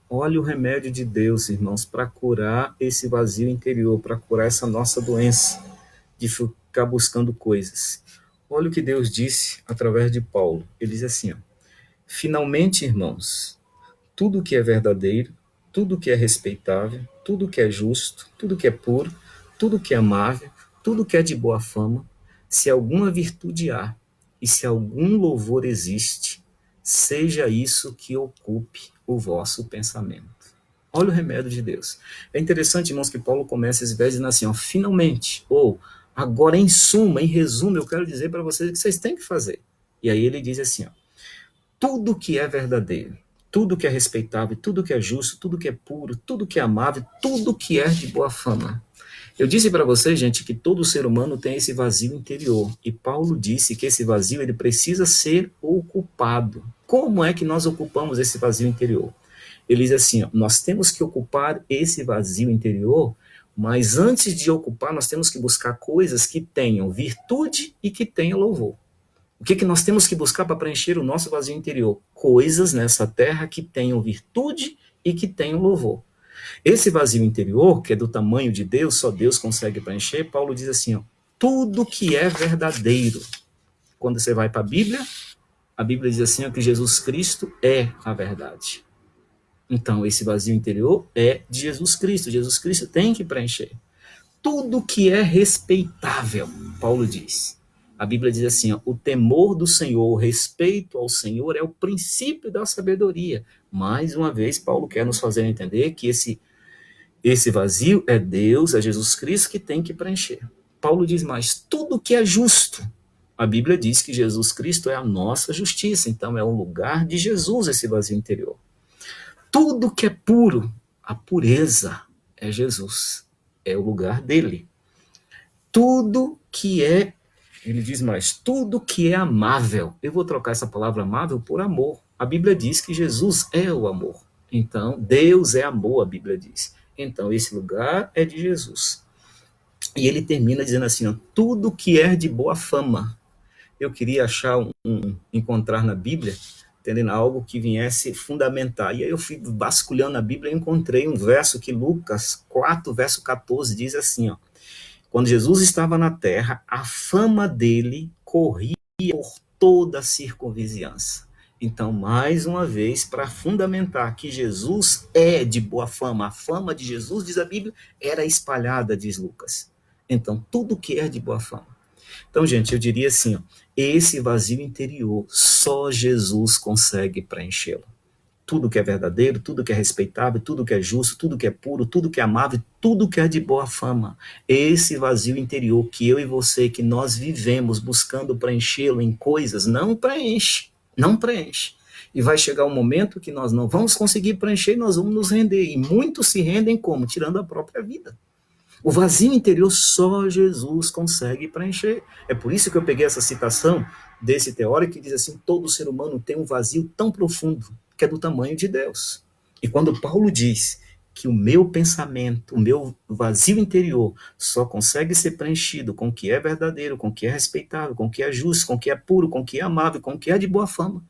Olha o remédio de Deus, irmãos, para curar esse vazio interior, para curar essa nossa doença de ficar buscando coisas. Olha o que Deus disse através de Paulo. Ele diz assim, finalmente, irmãos, tudo que é verdadeiro, tudo que é respeitável, tudo que é justo, tudo que é puro, tudo que é amável, tudo que é de boa fama, se alguma virtude há e se algum louvor existe, seja isso que ocupe o vosso pensamento. Olha o remédio de Deus. É interessante, irmãos, que Paulo começa esse verso dizendo assim, ó, finalmente, ou agora em suma, em resumo, eu quero dizer para vocês o que vocês têm que fazer. E aí ele diz assim, ó, tudo que é verdadeiro, tudo que é respeitável, tudo que é justo, tudo que é puro, tudo que é amável, tudo que é de boa fama. Eu disse para vocês, gente, que todo ser humano tem esse vazio interior. E Paulo disse que esse vazio ele precisa ser ocupado. Como é que nós ocupamos esse vazio interior? Ele diz assim, ó, nós temos que ocupar esse vazio interior, mas antes de ocupar, nós temos que buscar coisas que tenham virtude e que tenham louvor. O que nós temos que buscar para preencher o nosso vazio interior? Coisas nessa terra que tenham virtude e que tenham louvor. Esse vazio interior, que é do tamanho de Deus, só Deus consegue preencher, Paulo diz assim, ó, tudo que é verdadeiro. Quando você vai para a Bíblia diz assim, ó, que Jesus Cristo é a verdade. Então, esse vazio interior é de Jesus Cristo. Jesus Cristo tem que preencher. Tudo que é respeitável, Paulo diz. A Bíblia diz assim, ó, o temor do Senhor, o respeito ao Senhor é o princípio da sabedoria. Mais uma vez, Paulo quer nos fazer entender que esse vazio é Deus, é Jesus Cristo que tem que preencher. Paulo diz mais, tudo que é justo. A Bíblia diz que Jesus Cristo é a nossa justiça, então é o lugar de Jesus esse vazio interior. Tudo que é puro, a pureza é Jesus, é o lugar dele. Tudo que é, ele diz mais, tudo que é amável. Eu vou trocar essa palavra amável por amor. A Bíblia diz que Jesus é o amor. Então, Deus é amor, a Bíblia diz. Então, esse lugar é de Jesus. E ele termina dizendo assim, ó, tudo que é de boa fama. Eu queria achar encontrar na Bíblia, entendendo, algo que viesse fundamentar. E aí eu fui vasculhando a Bíblia e encontrei um verso que Lucas 4, verso 14, diz assim, ó, quando Jesus estava na terra, a fama dele corria por toda a circunvizinhança. Então, mais uma vez, para fundamentar que Jesus é de boa fama, a fama de Jesus, diz a Bíblia, era espalhada, diz Lucas. Então, tudo que é de boa fama. Então, gente, eu diria assim, ó, esse vazio interior, só Jesus consegue preenchê-lo. Tudo que é verdadeiro, tudo que é respeitável, tudo que é justo, tudo que é puro, tudo que é amável, tudo que é de boa fama. Esse vazio interior que eu e você, que nós vivemos buscando preenchê-lo em coisas, não preenche, não preenche. E vai chegar um momento que nós não vamos conseguir preencher e nós vamos nos render. E muitos se rendem como? Tirando a própria vida. O vazio interior só Jesus consegue preencher. É por isso que eu peguei essa citação desse teórico que diz assim, todo ser humano tem um vazio tão profundo que é do tamanho de Deus. E quando Paulo diz que o meu pensamento, o meu vazio interior só consegue ser preenchido com o que é verdadeiro, com o que é respeitável, com o que é justo, com o que é puro, com o que é amável, com o que é de boa fama.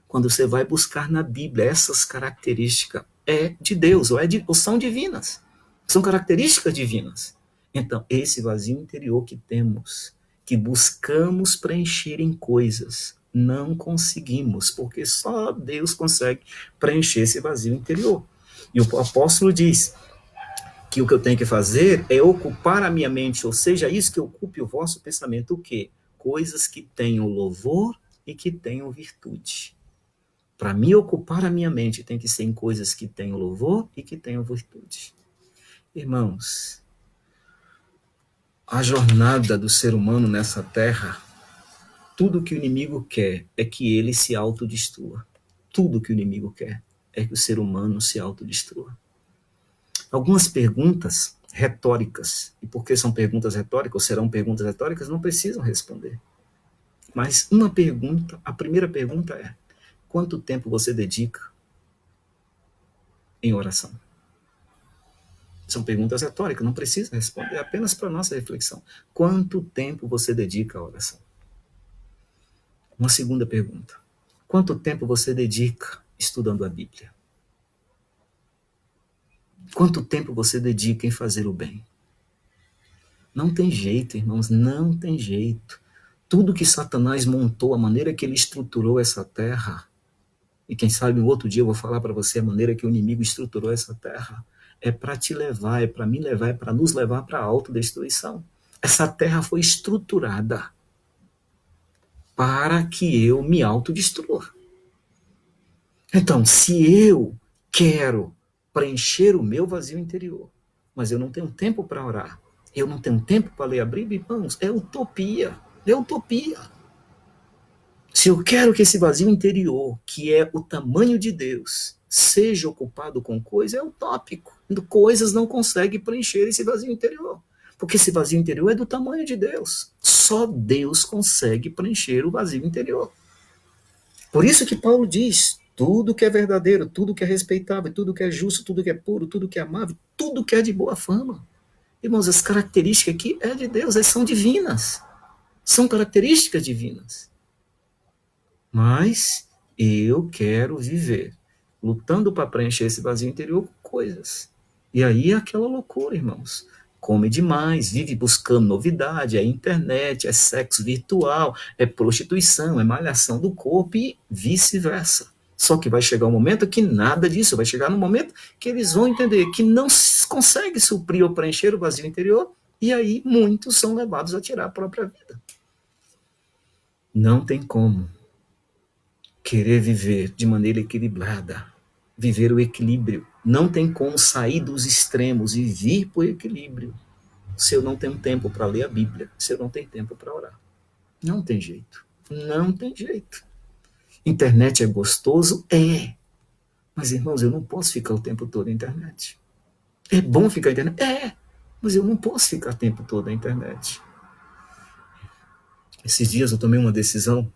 Quando você vai buscar na Bíblia essas características, é de Deus, ou são divinas. São características divinas. Então, esse vazio interior que temos, que buscamos preencher em coisas, não conseguimos, porque só Deus consegue preencher esse vazio interior. E o apóstolo diz que o que eu tenho que fazer é ocupar a minha mente, ou seja, isso que ocupe o vosso pensamento, o quê? Coisas que tenham louvor e que tenham virtude. Para me ocupar a minha mente, tem que ser em coisas que tenham louvor e que tenham virtude. Irmãos, a jornada do ser humano nessa terra, tudo que o inimigo quer é que ele se autodestrua. Tudo que o inimigo quer é que o ser humano se autodestrua. Algumas perguntas retóricas, e porque são perguntas retóricas, ou serão perguntas retóricas, não precisam responder. Mas uma pergunta, a primeira pergunta é, quanto tempo você dedica em oração? São perguntas retóricas, não precisa responder, é apenas para nossa reflexão. Quanto tempo você dedica à oração? Uma segunda pergunta. Quanto tempo você dedica estudando a Bíblia? Quanto tempo você dedica em fazer o bem? Não tem jeito, irmãos, não tem jeito. Tudo que Satanás montou, a maneira que ele estruturou essa terra, e quem sabe um outro dia eu vou falar para você a maneira que o inimigo estruturou essa terra, é para te levar, é para me levar, é para nos levar para a autodestruição. Essa terra foi estruturada para que eu me autodestrua. Então, se eu quero preencher o meu vazio interior, mas eu não tenho tempo para orar, eu não tenho tempo para ler a Bíblia, irmãos, é utopia, é utopia. Se eu quero que esse vazio interior, que é o tamanho de Deus, seja ocupado com coisa, é utópico. Coisas não conseguem preencher esse vazio interior. Porque esse vazio interior é do tamanho de Deus. Só Deus consegue preencher o vazio interior. Por isso que Paulo diz, tudo que é verdadeiro, tudo que é respeitável, tudo que é justo, tudo que é puro, tudo que é amável, tudo que é de boa fama. Irmãos, as características aqui é de Deus, elas são divinas. São características divinas. Mas eu quero viver lutando para preencher esse vazio interior com coisas. E aí é aquela loucura, irmãos. Come demais, vive buscando novidade, é internet, é sexo virtual, é prostituição, é malhação do corpo e vice-versa. Só que vai chegar um momento que nada disso, vai chegar no momento que eles vão entender que não consegue suprir ou preencher o vazio interior, e aí muitos são levados a tirar a própria vida. Não tem como querer viver de maneira equilibrada, viver o equilíbrio. Não tem como sair dos extremos e vir para o equilíbrio se eu não tenho tempo para ler a Bíblia, se eu não tenho tempo para orar. Não tem jeito. Não tem jeito. Internet é gostoso? É. Mas, irmãos, eu não posso ficar o tempo todo na internet. É bom ficar na internet? É. Mas eu não posso ficar o tempo todo na internet. Esses dias eu tomei uma decisão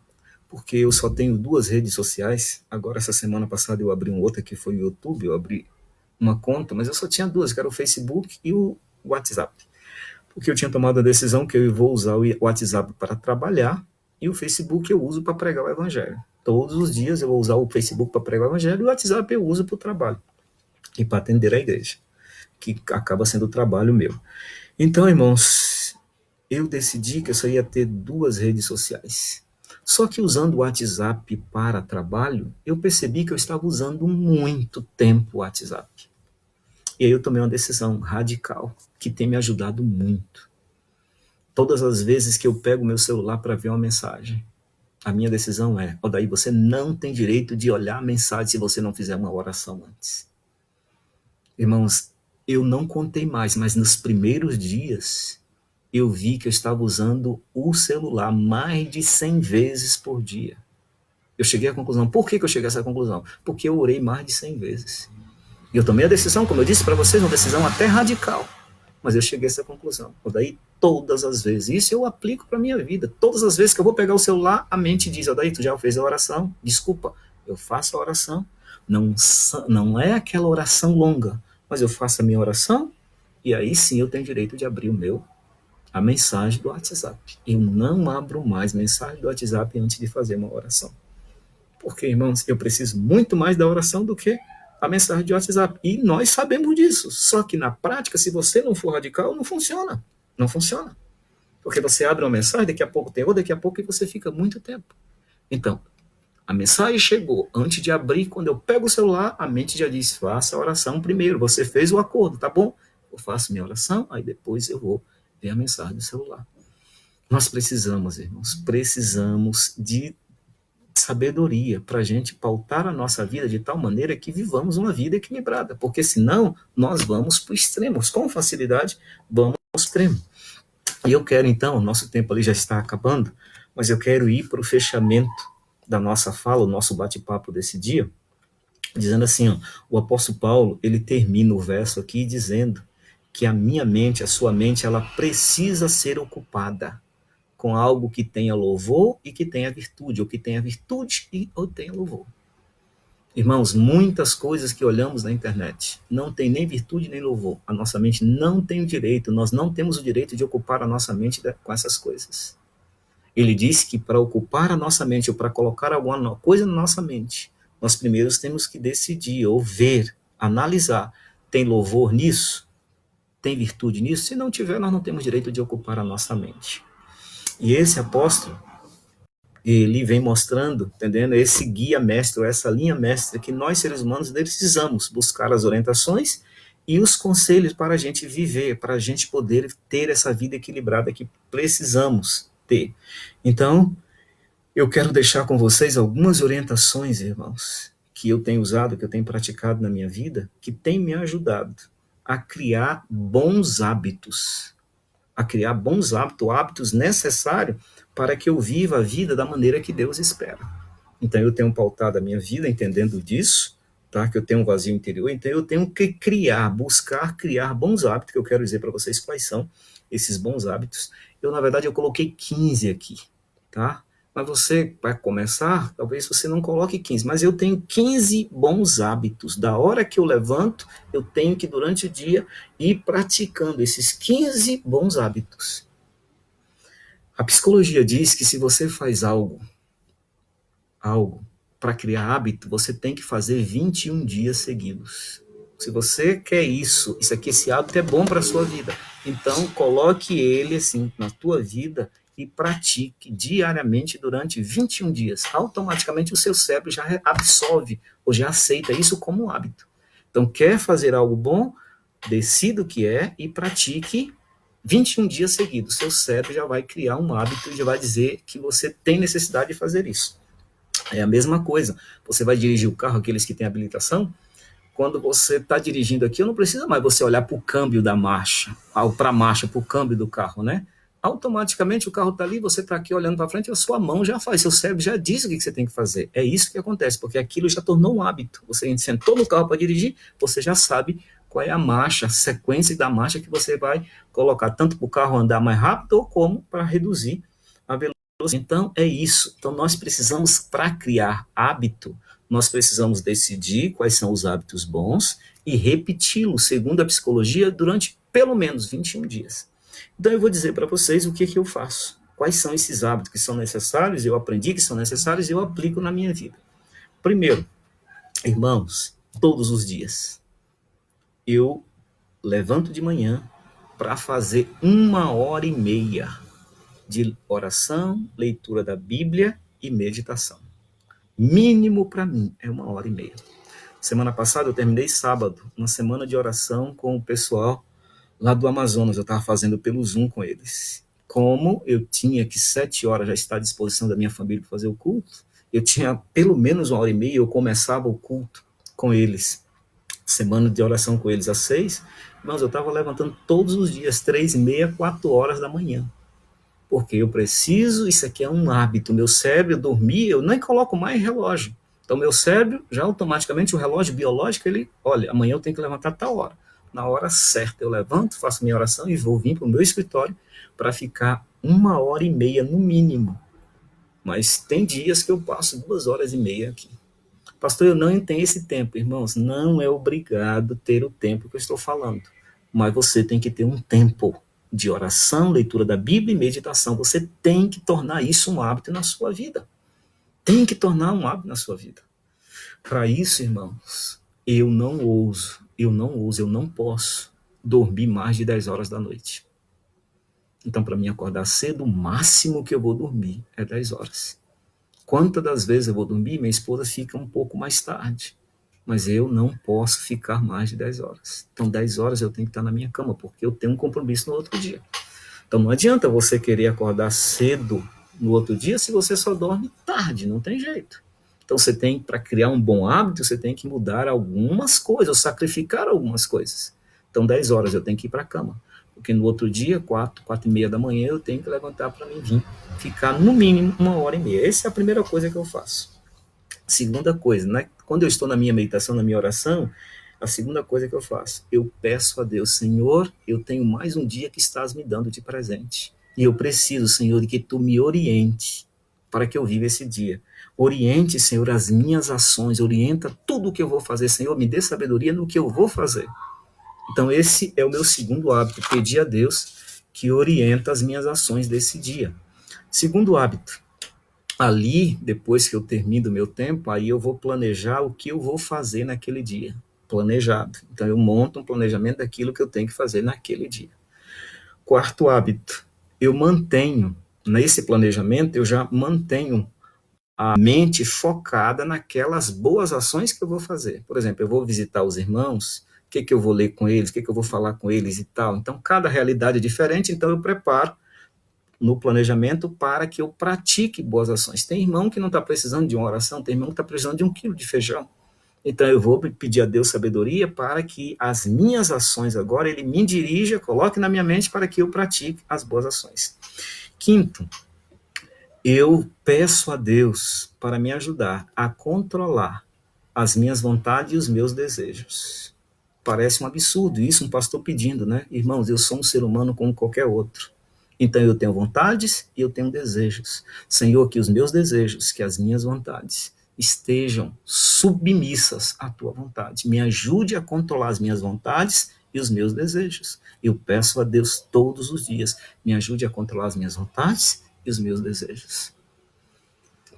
porque eu só tenho 2 redes sociais. Agora, essa semana passada, eu abri outra, que foi o YouTube. Eu abri uma conta, mas eu só tinha 2, que era o Facebook e o WhatsApp. Porque eu tinha tomado a decisão que eu vou usar o WhatsApp para trabalhar e o Facebook eu uso para pregar o evangelho. Todos os dias eu vou usar o Facebook para pregar o evangelho e o WhatsApp eu uso para o trabalho e para atender a igreja, que acaba sendo o trabalho meu. Então, irmãos, eu decidi que eu só ia ter 2 redes sociais. Só que usando o WhatsApp para trabalho, eu percebi que eu estava usando muito tempo o WhatsApp. E aí eu tomei uma decisão radical, que tem me ajudado muito. Todas as vezes que eu pego meu celular para ver uma mensagem, a minha decisão é, Odair, você não tem direito de olhar a mensagem se você não fizer uma oração antes. Irmãos, eu não contei mais, mas nos primeiros dias, eu vi que eu estava usando o celular mais de 100 vezes por dia. Eu cheguei à conclusão. Por que eu cheguei a essa conclusão? Porque eu orei mais de 100 vezes. E eu tomei a decisão, como eu disse para vocês, uma decisão até radical. Mas eu cheguei a essa conclusão. Daí, todas as vezes. Isso eu aplico para a minha vida. Todas as vezes que eu vou pegar o celular, a mente diz, daí tu já fez a oração? Desculpa, eu faço a oração. Não é aquela oração longa, mas eu faço a minha oração e aí sim eu tenho direito de abrir a mensagem do WhatsApp. Eu não abro mais mensagem do WhatsApp antes de fazer uma oração. Porque, irmãos, eu preciso muito mais da oração do que a mensagem de WhatsApp. E nós sabemos disso. Só que na prática, se você não for radical, não funciona. Não funciona. Porque você abre uma mensagem, daqui a pouco tem outra, daqui a pouco e você fica muito tempo. Então, a mensagem chegou. Antes de abrir, quando eu pego o celular, a mente já diz, faça a oração primeiro. Você fez o acordo, tá bom? Eu faço minha oração, aí depois eu vou ver a mensagem do celular. Nós precisamos, irmãos, precisamos de sabedoria para a gente pautar a nossa vida de tal maneira que vivamos uma vida equilibrada, porque senão nós vamos para o extremo, com facilidade vamos ao extremo. E eu quero então, nosso tempo ali já está acabando, mas eu quero ir para o fechamento da nossa fala, o nosso bate-papo desse dia, dizendo assim, ó, o apóstolo Paulo, ele termina o verso aqui dizendo que a minha mente, a sua mente, ela precisa ser ocupada com algo que tenha louvor e que tenha virtude, ou que tenha virtude e ou tenha louvor. Irmãos, muitas coisas que olhamos na internet não tem nem virtude nem louvor. A nossa mente não tem o direito, nós não temos o direito de ocupar a nossa mente com essas coisas. Ele disse que para ocupar a nossa mente ou para colocar alguma coisa na nossa mente, nós primeiro temos que decidir ou ver, analisar, tem louvor nisso? Tem virtude nisso? Se não tiver, nós não temos direito de ocupar a nossa mente. E esse apóstolo, ele vem mostrando, entendendo, esse guia mestre, essa linha mestra que nós seres humanos precisamos buscar as orientações e os conselhos para a gente viver, para a gente poder ter essa vida equilibrada que precisamos ter. Então, eu quero deixar com vocês algumas orientações, irmãos, que eu tenho usado, que eu tenho praticado na minha vida, que tem me ajudado a criar bons hábitos, hábitos necessários para que eu viva a vida da maneira que Deus espera. Então eu tenho pautado a minha vida entendendo disso, tá? Que eu tenho um vazio interior, então eu tenho que buscar criar bons hábitos, que eu quero dizer para vocês quais são esses bons hábitos. Na verdade, eu coloquei 15 aqui, tá? Mas você vai começar, talvez você não coloque 15, mas eu tenho 15 bons hábitos. Da hora que eu levanto, eu tenho que, durante o dia, ir praticando esses 15 bons hábitos. A psicologia diz que se você faz algo para criar hábito, você tem que fazer 21 dias seguidos. Se você quer esse hábito é bom para a sua vida. Então, coloque ele assim na tua vida e pratique diariamente durante 21 dias. Automaticamente o seu cérebro já absorve ou já aceita isso como um hábito. Então, quer fazer algo bom? Decida o que é e pratique 21 dias seguidos. Seu cérebro já vai criar um hábito e já vai dizer que você tem necessidade de fazer isso. É a mesma coisa. Você vai dirigir o carro, aqueles que têm habilitação, quando você está dirigindo aqui, não precisa mais você olhar para o câmbio da marcha, para a marcha, para o câmbio do carro, né? Automaticamente o carro está ali, você está aqui olhando para frente, a sua mão já faz, seu cérebro já diz o que você tem que fazer. É isso que acontece, porque aquilo já tornou um hábito. Você sentou no carro para dirigir, você já sabe qual é a marcha, a sequência da marcha que você vai colocar, tanto para o carro andar mais rápido, ou como para reduzir a velocidade. Então, é isso. Então, nós precisamos, para criar hábito, nós precisamos decidir quais são os hábitos bons e repeti-los, segundo a psicologia, durante pelo menos 21 dias. Então, eu vou dizer para vocês o que eu faço. Quais são esses hábitos que são necessários, eu aprendi que são necessários e eu aplico na minha vida. Primeiro, irmãos, todos os dias, eu levanto de manhã para fazer 1h30 de oração, leitura da Bíblia e meditação. Mínimo para mim é 1h30. Semana passada eu terminei sábado, uma semana de oração com o pessoal lá do Amazonas. Eu estava fazendo pelo Zoom com eles. Como eu tinha que 7 horas já estar à disposição da minha família para fazer o culto, eu tinha pelo menos 1h30, eu começava o culto com eles. Semana de oração com eles às 6. Mas eu estava levantando todos os dias, 3h30, 4 horas da manhã. Porque eu preciso, isso aqui é um hábito. Meu cérebro, dormir, eu nem coloco mais relógio. Então, meu cérebro, já automaticamente, o relógio biológico, ele, olha, amanhã eu tenho que levantar tal hora. Na hora certa, eu levanto, faço minha oração e vou vir para o meu escritório para ficar 1h30 no mínimo. Mas tem dias que eu passo 2h30 aqui. Pastor, eu não tenho esse tempo, irmãos. Não é obrigado ter o tempo que eu estou falando. Mas você tem que ter um tempo de oração, leitura da Bíblia e meditação. Você tem que tornar isso um hábito na sua vida. Tem que tornar um hábito na sua vida. Para isso, irmãos, eu não posso dormir mais de 10 horas da noite. Então, para mim acordar cedo, o máximo que eu vou dormir é 10 horas. Quantas das vezes eu vou dormir, minha esposa fica um pouco mais tarde. Mas eu não posso ficar mais de 10 horas. Então, 10 horas eu tenho que estar na minha cama, porque eu tenho um compromisso no outro dia. Então, não adianta você querer acordar cedo no outro dia se você só dorme tarde, não tem jeito. Então, você tem, para criar um bom hábito, você tem que mudar algumas coisas, ou sacrificar algumas coisas. Então, 10 horas eu tenho que ir para a cama. Porque no outro dia, 4h30 da manhã, eu tenho que levantar para mim vir ficar no mínimo 1h30. Essa é a primeira coisa que eu faço. Segunda coisa, né? Quando eu estou na minha meditação, na minha oração, a segunda coisa que eu faço, eu peço a Deus, Senhor, eu tenho mais um dia que estás me dando de presente. E eu preciso, Senhor, de que tu me oriente para que eu viva esse dia. Oriente, Senhor, as minhas ações, orienta tudo o que eu vou fazer, Senhor, me dê sabedoria no que eu vou fazer. Então, esse é o meu segundo hábito, pedir a Deus que orienta as minhas ações desse dia. Segundo hábito, ali, depois que eu termino o meu tempo, aí eu vou planejar o que eu vou fazer naquele dia. Planejado. Então, eu monto um planejamento daquilo que eu tenho que fazer naquele dia. Quarto hábito, eu mantenho, nesse planejamento, eu já mantenho a mente focada naquelas boas ações que eu vou fazer. Por exemplo, eu vou visitar os irmãos, o que eu vou ler com eles, o que eu vou falar com eles e tal. Então, cada realidade é diferente, então eu preparo no planejamento para que eu pratique boas ações. Tem irmão que não está precisando de uma oração, tem irmão que está precisando de 1 quilo de feijão. Então eu vou pedir a Deus sabedoria para que as minhas ações agora, ele me dirija, coloque na minha mente para que eu pratique as boas ações. Quinto, eu peço a Deus para me ajudar a controlar as minhas vontades e os meus desejos. Parece um absurdo isso, um pastor pedindo, né? Irmãos, eu sou um ser humano como qualquer outro. Então eu tenho vontades e eu tenho desejos. Senhor, que os meus desejos, que as minhas vontades estejam submissas à tua vontade. Me ajude a controlar as minhas vontades e os meus desejos. Eu peço a Deus todos os dias, me ajude a controlar as minhas vontades e os meus desejos.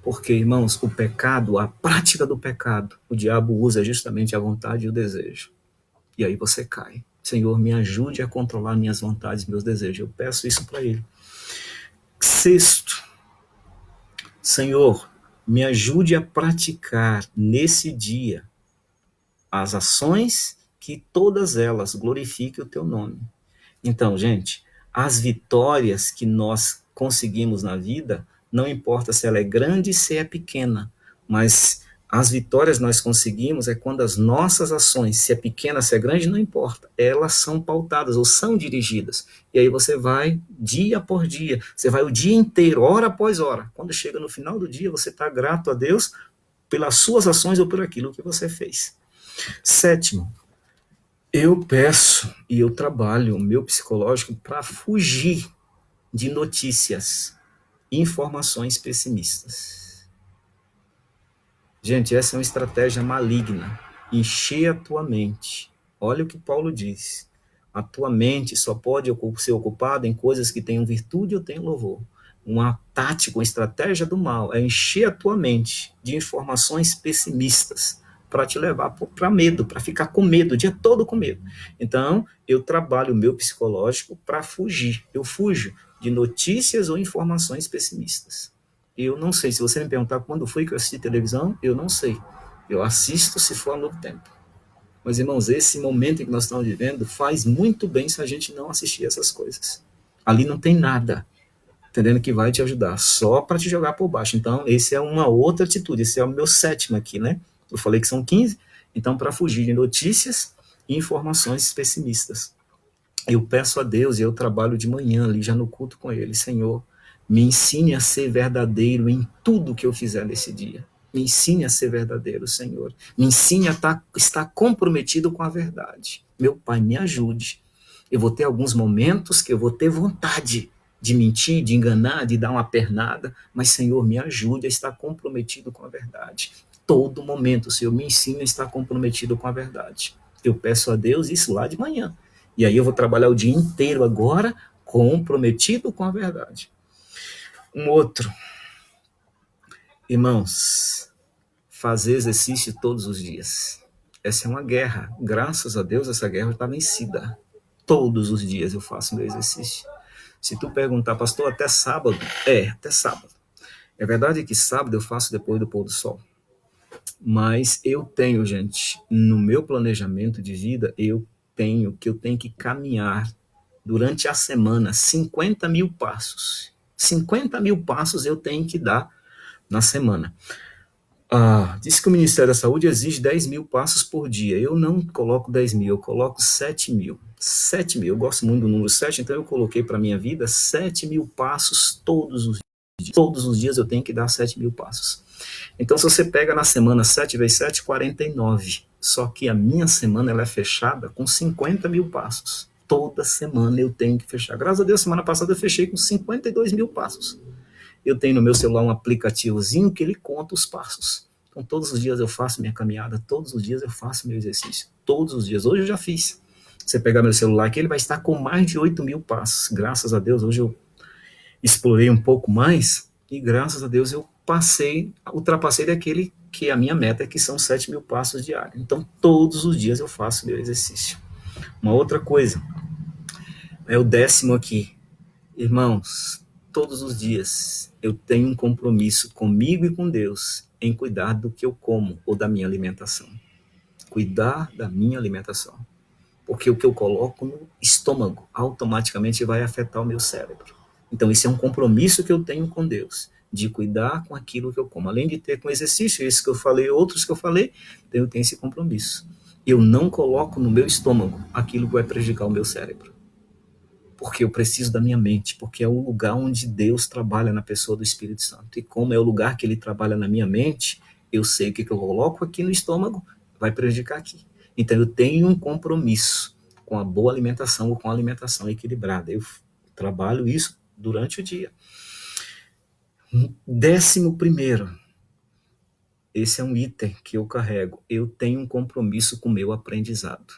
Porque, irmãos, o pecado, a prática do pecado, o diabo usa justamente a vontade e o desejo. E aí você cai. Senhor, me ajude a controlar minhas vontades e meus desejos. Eu peço isso para ele. Sexto, Senhor, me ajude a praticar nesse dia as ações que todas elas glorifiquem o teu nome. Então, gente, as vitórias que nós conseguimos na vida, não importa se ela é grande, se é pequena, mas as vitórias nós conseguimos é quando as nossas ações, se é pequena, se é grande, não importa, elas são pautadas ou são dirigidas. E aí você vai dia por dia, você vai o dia inteiro, hora após hora. Quando chega no final do dia, você está grato a Deus pelas suas ações ou por aquilo que você fez. Sétimo, eu peço e eu trabalho o meu psicológico para fugir de notícias, informações pessimistas. Gente, essa é uma estratégia maligna. Encher a tua mente. Olha o que Paulo diz. A tua mente só pode ser ocupada em coisas que tenham virtude ou tenham louvor. Uma tática, uma estratégia do mal é encher a tua mente de informações pessimistas para te levar para medo, para ficar com medo, o dia todo com medo. Então, eu trabalho o meu psicológico para fugir. Eu fujo de notícias ou informações pessimistas. Eu não sei, se você me perguntar quando foi que eu assisti televisão, eu não sei. Eu assisto se for no tempo. Mas, irmãos, esse momento em que nós estamos vivendo faz muito bem se a gente não assistir essas coisas. Ali não tem nada, entendendo, que vai te ajudar, só para te jogar por baixo. Então, esse é uma outra atitude, esse é o meu sétimo aqui, né? Eu falei que são 15, então, para fugir de notícias e informações pessimistas. Eu peço a Deus, e eu trabalho de manhã ali, já no culto com ele, Senhor, me ensine a ser verdadeiro em tudo que eu fizer nesse dia. Me ensine a ser verdadeiro, Senhor. Me ensine a estar comprometido com a verdade. Meu Pai, me ajude. Eu vou ter alguns momentos que eu vou ter vontade de mentir, de enganar, de dar uma pernada, mas, Senhor, me ajude a estar comprometido com a verdade. Todo momento, Senhor, me ensine a estar comprometido com a verdade. Eu peço a Deus isso lá de manhã. E aí eu vou trabalhar o dia inteiro agora comprometido com a verdade. Um outro, irmãos, fazer exercício todos os dias. Essa é uma guerra. Graças a Deus, essa guerra está vencida. Todos os dias eu faço meu exercício. Se tu perguntar, pastor, até sábado? Até sábado. É verdade que sábado eu faço depois do pôr do sol. Mas eu tenho, gente, no meu planejamento de vida, eu tenho que caminhar durante a semana 50 mil passos. 50 mil passos eu tenho que dar na semana. Diz que o Ministério da Saúde exige 10 mil passos por dia. Eu não coloco 10 mil, eu coloco 7 mil. 7 mil, eu gosto muito do número 7, então eu coloquei para a minha vida 7 mil passos todos os dias. Todos os dias eu tenho que dar 7 mil passos. Então, se você pega na semana 7 vezes 7, 49. Só que a minha semana ela é fechada com 50 mil passos. Toda semana eu tenho que fechar. Graças a Deus, semana passada eu fechei com 52 mil passos. Eu tenho no meu celular um aplicativozinho que ele conta os passos. Então, todos os dias eu faço minha caminhada, todos os dias eu faço meu exercício. Todos os dias. Hoje eu já fiz. Você pegar meu celular aqui, ele vai estar com mais de 8 mil passos. Graças a Deus, hoje eu explorei um pouco mais e graças a Deus eu ultrapassei daquele que a minha meta é que são 7 mil passos diários. Então, todos os dias eu faço meu exercício. Uma outra coisa, é o 10º aqui. Irmãos, todos os dias eu tenho um compromisso comigo e com Deus em cuidar do que eu como ou da minha alimentação. Cuidar da minha alimentação. Porque o que eu coloco no estômago automaticamente vai afetar o meu cérebro. Então, isso é um compromisso que eu tenho com Deus. de cuidar com aquilo que eu como. Além de ter com exercício, esse que eu falei, outros que eu falei, então eu tenho esse compromisso. Eu não coloco no meu estômago aquilo que vai prejudicar o meu cérebro. Porque eu preciso da minha mente, porque é o lugar onde Deus trabalha na pessoa do Espírito Santo. E como é o lugar que ele trabalha na minha mente, eu sei que eu coloco aqui no estômago vai prejudicar aqui. Então eu tenho um compromisso com a boa alimentação ou com a alimentação equilibrada. Eu trabalho isso durante o dia. 11º, esse é um item que eu carrego. Eu tenho um compromisso com o meu aprendizado.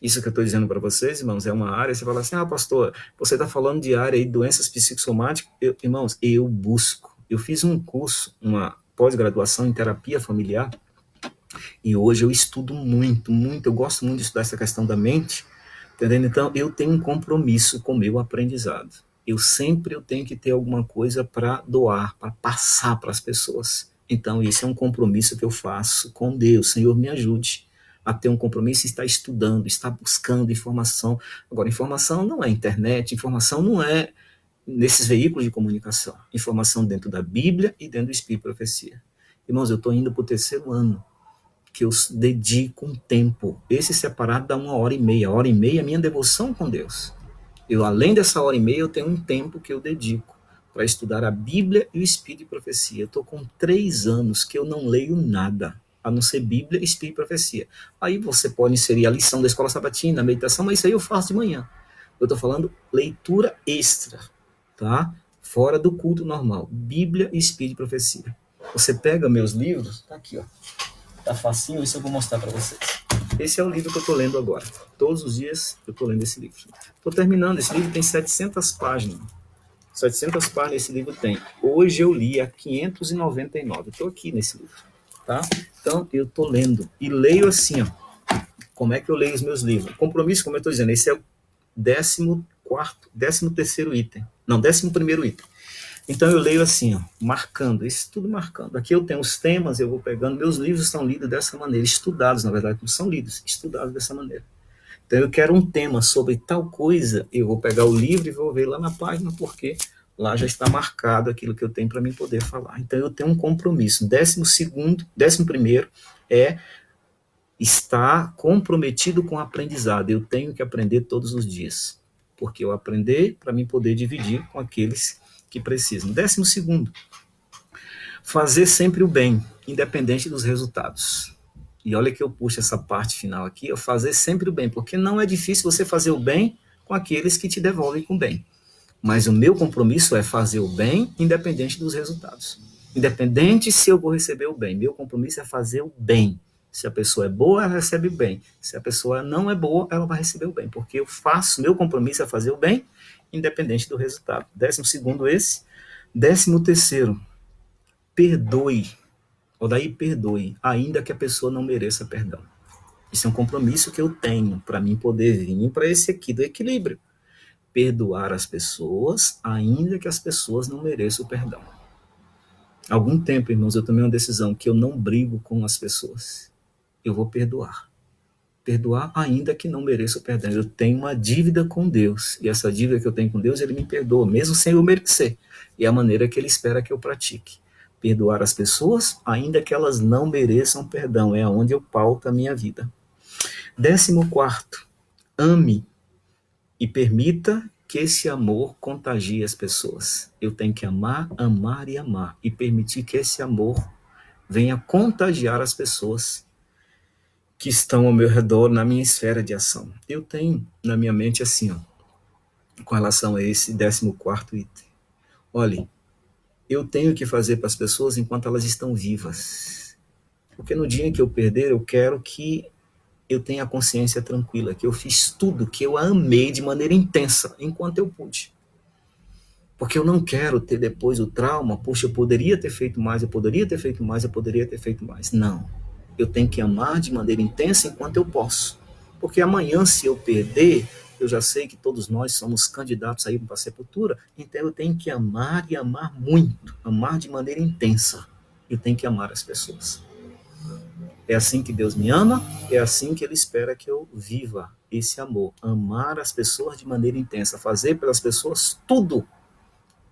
Isso que eu estou dizendo para vocês, irmãos, é uma área, você fala assim, pastor, você está falando de área aí, doenças psicossomáticas. Irmãos, eu busco. Eu fiz um curso, uma pós-graduação em terapia familiar, e hoje eu estudo muito, eu gosto muito de estudar essa questão da mente, entendendo? Então, eu tenho um compromisso com o meu aprendizado. Eu tenho que ter alguma coisa para doar, para passar para as pessoas. Então, esse é um compromisso que eu faço com Deus. Senhor, me ajude a ter um compromisso e estar estudando, estar buscando informação. Agora, informação não é internet, informação não é nesses veículos de comunicação. Informação dentro da Bíblia e dentro do Espírito e Profecia. Irmãos, eu estou indo para o 3º ano que eu dedico um tempo. Esse separado dá 1h30. 1h30 é minha devoção com Deus. Eu, além dessa 1h30, eu tenho um tempo que eu dedico para estudar a Bíblia e o Espírito e Profecia. Eu estou com 3 anos que eu não leio nada, a não ser Bíblia, Espírito e Profecia. Aí você pode inserir a lição da escola sabatina, a meditação, mas isso aí eu faço de manhã. Eu estou falando leitura extra, tá? Fora do culto normal. Bíblia, Espírito e Profecia. Você pega meus livros, tá aqui, ó. Tá facinho, isso eu vou mostrar para vocês. Esse é o livro que eu estou lendo agora. Todos os dias eu estou lendo esse livro. Estou terminando, esse livro tem 700 páginas. 700 páginas esse livro tem. Hoje eu li a 599. Estou aqui nesse livro. Tá? Então eu estou lendo. E leio assim, ó. Como é que eu leio os meus livros? Compromisso, como eu estou dizendo, esse é o 13º item. Não, 11º item. Então eu leio assim, ó, marcando, isso tudo marcando. Aqui eu tenho os temas, eu vou pegando, meus livros são lidos dessa maneira, estudados, na verdade, não são lidos, estudados dessa maneira. Então eu quero um tema sobre tal coisa, eu vou pegar o livro e vou ver lá na página, porque lá já está marcado aquilo que eu tenho para mim poder falar. Então eu tenho um compromisso. 11º é estar comprometido com o aprendizado. Eu tenho que aprender todos os dias, porque eu aprender para mim poder dividir com aqueles que precisam. 12º, fazer sempre o bem, independente dos resultados. E olha que eu puxo essa parte final aqui, eu fazer sempre o bem, porque não é difícil você fazer o bem com aqueles que te devolvem com o bem. Mas o meu compromisso é fazer o bem, independente dos resultados. Independente se eu vou receber o bem, meu compromisso é fazer o bem. Se a pessoa é boa, ela recebe o bem. Se a pessoa não é boa, ela vai receber o bem, porque eu faço, meu compromisso é fazer o bem, independente do resultado. 12º esse. 13º, perdoe. Ou daí perdoe, ainda que a pessoa não mereça perdão. Isso é um compromisso que eu tenho para mim poder vir para esse aqui do equilíbrio. Perdoar as pessoas, ainda que as pessoas não mereçam o perdão. Há algum tempo, irmãos, eu tomei uma decisão que eu não brigo com as pessoas. Eu vou perdoar. Perdoar ainda que não mereça o perdão. Eu tenho uma dívida com Deus. E essa dívida que eu tenho com Deus, Ele me perdoa, mesmo sem eu merecer. E é a maneira que Ele espera que eu pratique. Perdoar as pessoas, ainda que elas não mereçam perdão. É onde eu pauto a minha vida. 14º, ame e permita que esse amor contagie as pessoas. Eu tenho que amar, amar e amar. E permitir que esse amor venha contagiar as pessoas que estão ao meu redor, na minha esfera de ação. Eu tenho na minha mente assim, ó, com relação a esse 14º item. Olhe, eu tenho que fazer para as pessoas enquanto elas estão vivas. Porque no dia em que eu perder, eu quero que eu tenha a consciência tranquila, que eu fiz tudo, que eu a amei de maneira intensa, enquanto eu pude. Porque eu não quero ter depois o trauma, poxa, eu poderia ter feito mais, eu poderia ter feito mais, eu poderia ter feito mais. Não. Eu tenho que amar de maneira intensa enquanto eu posso. Porque amanhã, se eu perder, eu já sei que todos nós somos candidatos a ir para a sepultura, então eu tenho que amar e amar muito, amar de maneira intensa. Eu tenho que amar as pessoas. É assim que Deus me ama, é assim que Ele espera que eu viva esse amor. Amar as pessoas de maneira intensa, fazer pelas pessoas tudo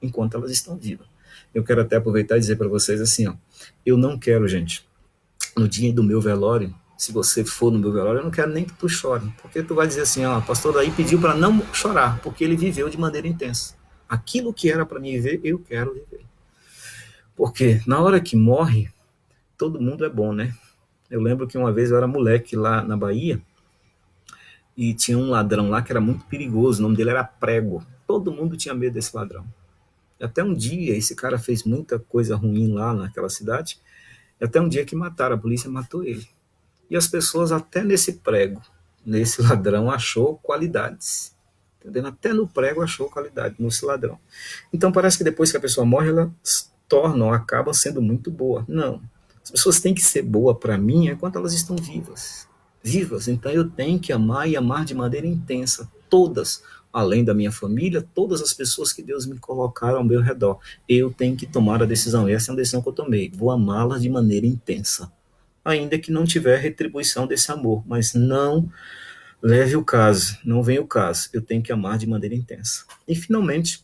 enquanto elas estão vivas. Eu quero até aproveitar e dizer para vocês assim, ó, eu não quero, gente, no dia do meu velório, se você for no meu velório, eu não quero nem que tu chore, porque tu vai dizer assim, ó, o pastor aí pediu para não chorar, porque ele viveu de maneira intensa. Aquilo que era para mim viver, eu quero viver. Porque na hora que morre, todo mundo é bom, né? Eu lembro que uma vez eu era moleque lá na Bahia, e tinha um ladrão lá que era muito perigoso, o nome dele era Prego. Todo mundo tinha medo desse ladrão. Até um dia, esse cara fez muita coisa ruim lá naquela cidade, até um dia que mataram, a polícia matou ele. E as pessoas, até nesse prego, nesse ladrão, achou qualidades. Entendendo? Até no prego achou qualidade, nesse ladrão. Então parece que depois que a pessoa morre, ela torna ou acaba sendo muito boa. Não. As pessoas têm que ser boas para mim enquanto elas estão vivas. Vivas. Então eu tenho que amar e amar de maneira intensa. Todas. Além da minha família, todas as pessoas que Deus me colocaram ao meu redor. Eu tenho que tomar a decisão. Essa é uma decisão que eu tomei. Vou amá-las de maneira intensa. Ainda que não tiver retribuição desse amor. Mas não leve o caso. Não venha o caso. Eu tenho que amar de maneira intensa. E finalmente,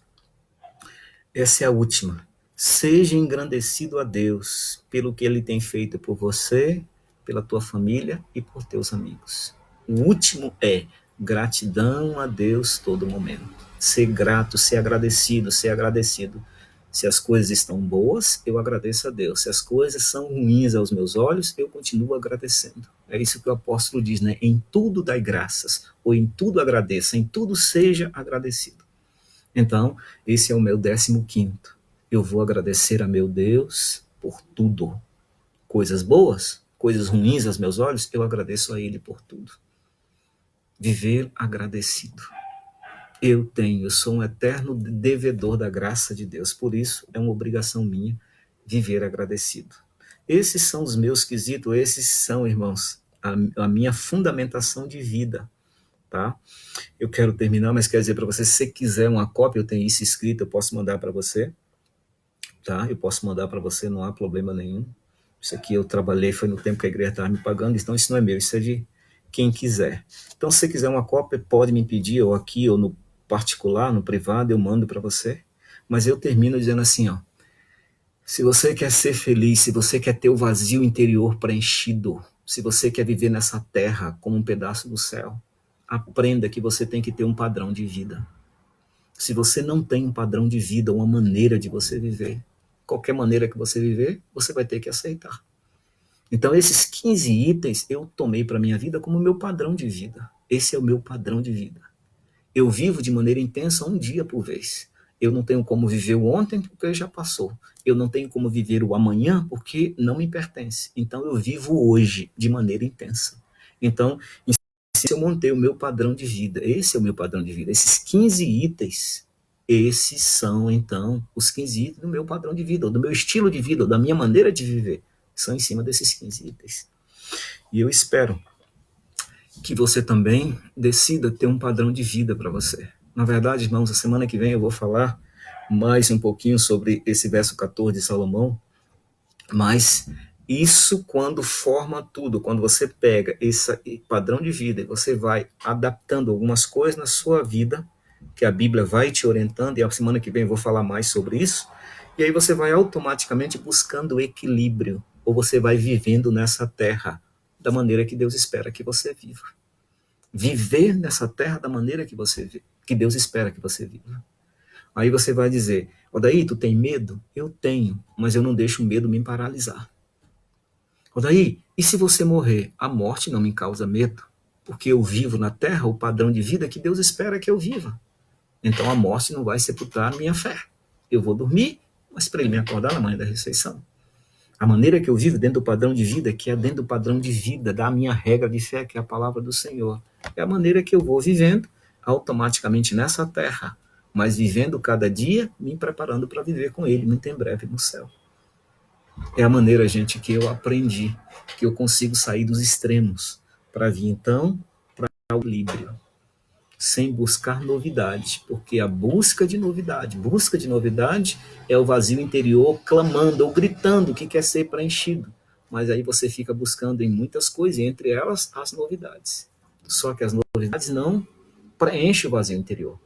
essa é a última. Seja engrandecido a Deus pelo que Ele tem feito por você, pela tua família e por teus amigos. O último é gratidão a Deus todo momento. Ser grato, ser agradecido, ser agradecido. Se as coisas estão boas, eu agradeço a Deus. Se as coisas são ruins aos meus olhos, eu continuo agradecendo. É isso que o apóstolo diz, né? Em tudo dai graças, ou em tudo agradeça, em tudo seja agradecido. Então, esse é o meu 15º. Eu vou agradecer a meu Deus por tudo. Coisas boas, coisas ruins aos meus olhos, eu agradeço a Ele por tudo. Viver agradecido. Eu sou um eterno devedor da graça de Deus, por isso é uma obrigação minha viver agradecido. Esses são os meus quesitos, esses são, irmãos, a minha fundamentação de vida, tá? Eu quero terminar, mas quero dizer para você, se você quiser uma cópia, eu tenho isso escrito, eu posso mandar para você, tá? Eu posso mandar para você, não há problema nenhum. Isso aqui eu trabalhei, foi no tempo que a igreja estava me pagando, então isso não é meu, isso é de quem quiser. Então, se você quiser uma cópia, pode me pedir, ou aqui, ou no particular, no privado, eu mando para você. Mas eu termino dizendo assim, ó, se você quer ser feliz, se você quer ter o vazio interior preenchido, se você quer viver nessa terra como um pedaço do céu, aprenda que você tem que ter um padrão de vida. Se você não tem um padrão de vida, uma maneira de você viver, qualquer maneira que você viver, você vai ter que aceitar. Então, esses 15 itens eu tomei para a minha vida como meu padrão de vida. Esse é o meu padrão de vida. Eu vivo de maneira intensa um dia por vez. Eu não tenho como viver o ontem porque já passou. Eu não tenho como viver o amanhã porque não me pertence. Então, eu vivo hoje de maneira intensa. Então, se eu montei o meu padrão de vida, esse é o meu padrão de vida. Esses 15 itens, esses são, então, os 15 itens do meu padrão de vida, ou do meu estilo de vida, ou da minha maneira de viver. São em cima desses 15 itens. E eu espero que você também decida ter um padrão de vida para você. Na verdade, irmãos, a semana que vem eu vou falar mais um pouquinho sobre esse verso 14 de Salomão, mas isso quando forma tudo, quando você pega esse padrão de vida e você vai adaptando algumas coisas na sua vida, que a Bíblia vai te orientando, e a semana que vem eu vou falar mais sobre isso, e aí você vai automaticamente buscando equilíbrio, ou você vai vivendo nessa terra da maneira que Deus espera que você viva. Viver nessa terra da maneira que Deus espera que você viva. Aí você vai dizer, Odaí, tu tem medo? Eu tenho, mas eu não deixo o medo me paralisar. Odaí, e se você morrer? A morte não me causa medo, porque eu vivo na terra o padrão de vida que Deus espera que eu viva. Então a morte não vai sepultar a minha fé. Eu vou dormir, mas para ele me acordar na manhã da ressurreição. A maneira que eu vivo dentro do padrão de vida, que é dentro do padrão de vida da minha regra de fé, que é a palavra do Senhor, é a maneira que eu vou vivendo automaticamente nessa terra, mas vivendo cada dia, me preparando para viver com Ele muito em breve no céu. É a maneira, gente, que eu aprendi, que eu consigo sair dos extremos para vir, então, para o equilíbrio, sem buscar novidade, porque a busca de novidade é o vazio interior clamando ou gritando que quer ser preenchido. Mas aí você fica buscando em muitas coisas, entre elas as novidades. Só que as novidades não preenchem o vazio interior.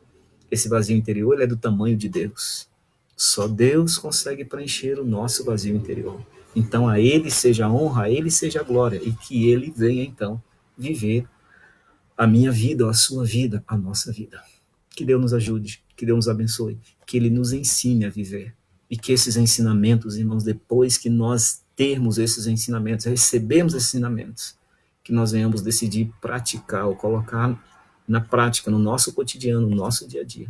Esse vazio interior ele é do tamanho de Deus. Só Deus consegue preencher o nosso vazio interior. Então a Ele seja a honra, a Ele seja a glória, e que Ele venha então viver a minha vida, a sua vida, a nossa vida. Que Deus nos ajude, que Deus nos abençoe, que Ele nos ensine a viver. E que esses ensinamentos, irmãos, depois que nós termos esses ensinamentos, recebemos esses ensinamentos, que nós venhamos decidir praticar ou colocar na prática, no nosso cotidiano, no nosso dia a dia.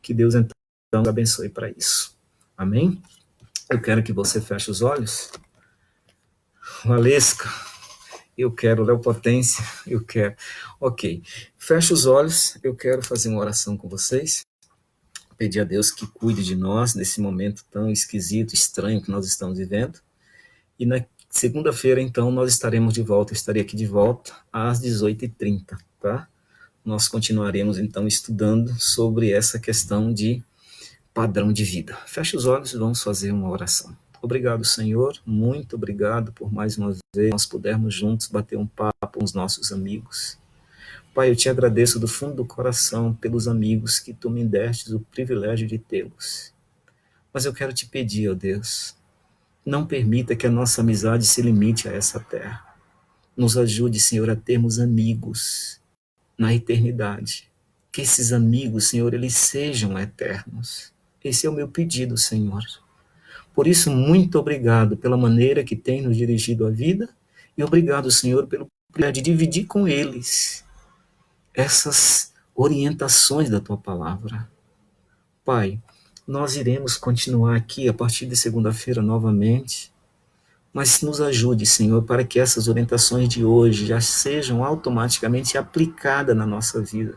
Que Deus então nos abençoe para isso. Amém? Eu quero que você feche os olhos. Valesca, eu quero, Léo Potência, eu quero. Ok, feche os olhos, eu quero fazer uma oração com vocês, pedir a Deus que cuide de nós nesse momento tão esquisito, estranho que nós estamos vivendo, e na segunda-feira, então, nós estaremos de volta, eu estarei aqui de volta às 18h30, tá? Nós continuaremos, então, estudando sobre essa questão de padrão de vida. Feche os olhos e vamos fazer uma oração. Obrigado, Senhor, muito obrigado por mais uma vez nós pudermos juntos bater um papo com os nossos amigos. Pai, eu te agradeço do fundo do coração pelos amigos que tu me destes o privilégio de tê-los. Mas eu quero te pedir, ó Deus, não permita que a nossa amizade se limite a essa terra. Nos ajude, Senhor, a termos amigos na eternidade. Que esses amigos, Senhor, eles sejam eternos. Esse é o meu pedido, Senhor. Por isso, muito obrigado pela maneira que tem nos dirigido a vida e obrigado, Senhor, pelo privilégio de dividir com eles essas orientações da Tua palavra. Pai, nós iremos continuar aqui a partir de segunda-feira novamente, mas nos ajude, Senhor, para que essas orientações de hoje já sejam automaticamente aplicadas na nossa vida.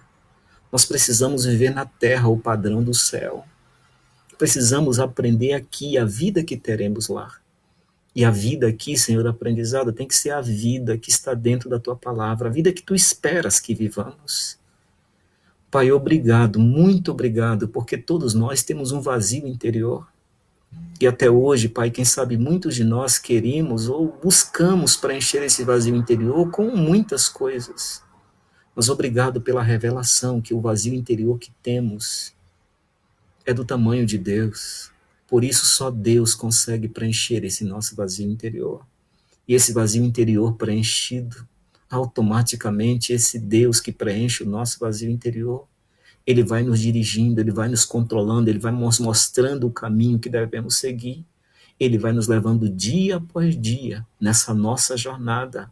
Nós precisamos viver na terra o padrão do céu. Precisamos aprender aqui a vida que teremos lá. E a vida aqui, Senhor, aprendizado, tem que ser a vida que está dentro da Tua palavra, a vida que Tu esperas que vivamos. Pai, obrigado, muito obrigado, porque todos nós temos um vazio interior. E até hoje, Pai, quem sabe muitos de nós queremos ou buscamos preencher esse vazio interior com muitas coisas. Mas obrigado pela revelação que o vazio interior que temos é do tamanho de Deus. Por isso só Deus consegue preencher esse nosso vazio interior. E esse vazio interior preenchido, automaticamente esse Deus que preenche o nosso vazio interior, Ele vai nos dirigindo, Ele vai nos controlando, Ele vai nos mostrando o caminho que devemos seguir. Ele vai nos levando dia após dia nessa nossa jornada,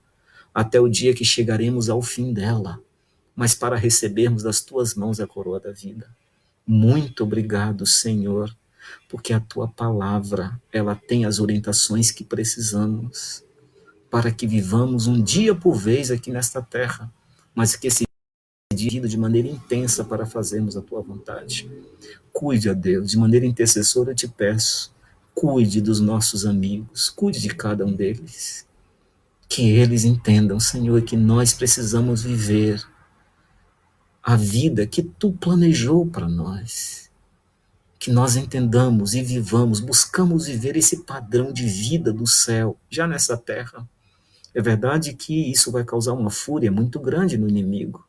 até o dia que chegaremos ao fim dela, mas para recebermos das Tuas mãos a coroa da vida. Muito obrigado, Senhor, porque a Tua palavra, ela tem as orientações que precisamos para que vivamos um dia por vez aqui nesta terra, mas que esse dia de maneira intensa para fazermos a Tua vontade. Cuide, ó Deus, de maneira intercessora eu te peço, cuide dos nossos amigos, cuide de cada um deles, que eles entendam, Senhor, que nós precisamos viver a vida que Tu planejou para nós. Que nós entendamos e vivamos, buscamos viver esse padrão de vida do céu, já nessa terra. É verdade que isso vai causar uma fúria muito grande no inimigo,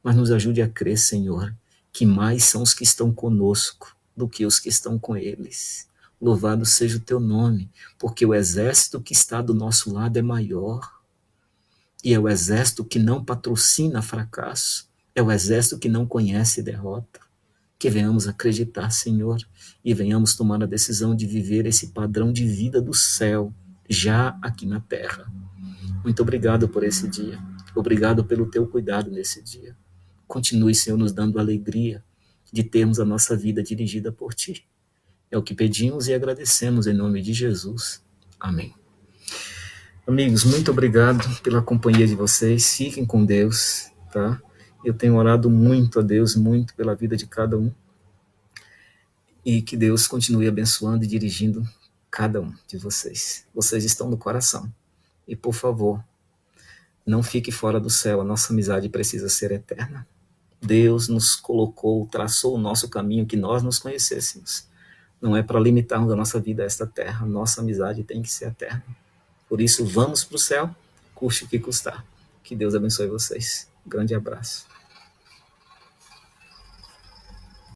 mas nos ajude a crer, Senhor, que mais são os que estão conosco do que os que estão com eles. Louvado seja o Teu nome, porque o exército que está do nosso lado é maior, e é o exército que não patrocina fracasso, é o exército que não conhece derrota. Que venhamos acreditar, Senhor, e venhamos tomar a decisão de viver esse padrão de vida do céu, já aqui na terra. Muito obrigado por esse dia. Obrigado pelo Teu cuidado nesse dia. Continue, Senhor, nos dando alegria de termos a nossa vida dirigida por Ti. É o que pedimos e agradecemos em nome de Jesus. Amém. Amigos, muito obrigado pela companhia de vocês. Fiquem com Deus, tá? Eu tenho orado muito a Deus, muito pela vida de cada um. E que Deus continue abençoando e dirigindo cada um de vocês. Vocês estão no coração. E, por favor, não fique fora do céu. A nossa amizade precisa ser eterna. Deus nos colocou, traçou o nosso caminho, que nós nos conhecêssemos. Não é para limitarmos a nossa vida a esta terra. Nossa amizade tem que ser eterna. Por isso, vamos para o céu, custe o que custar. Que Deus abençoe vocês. Grande abraço.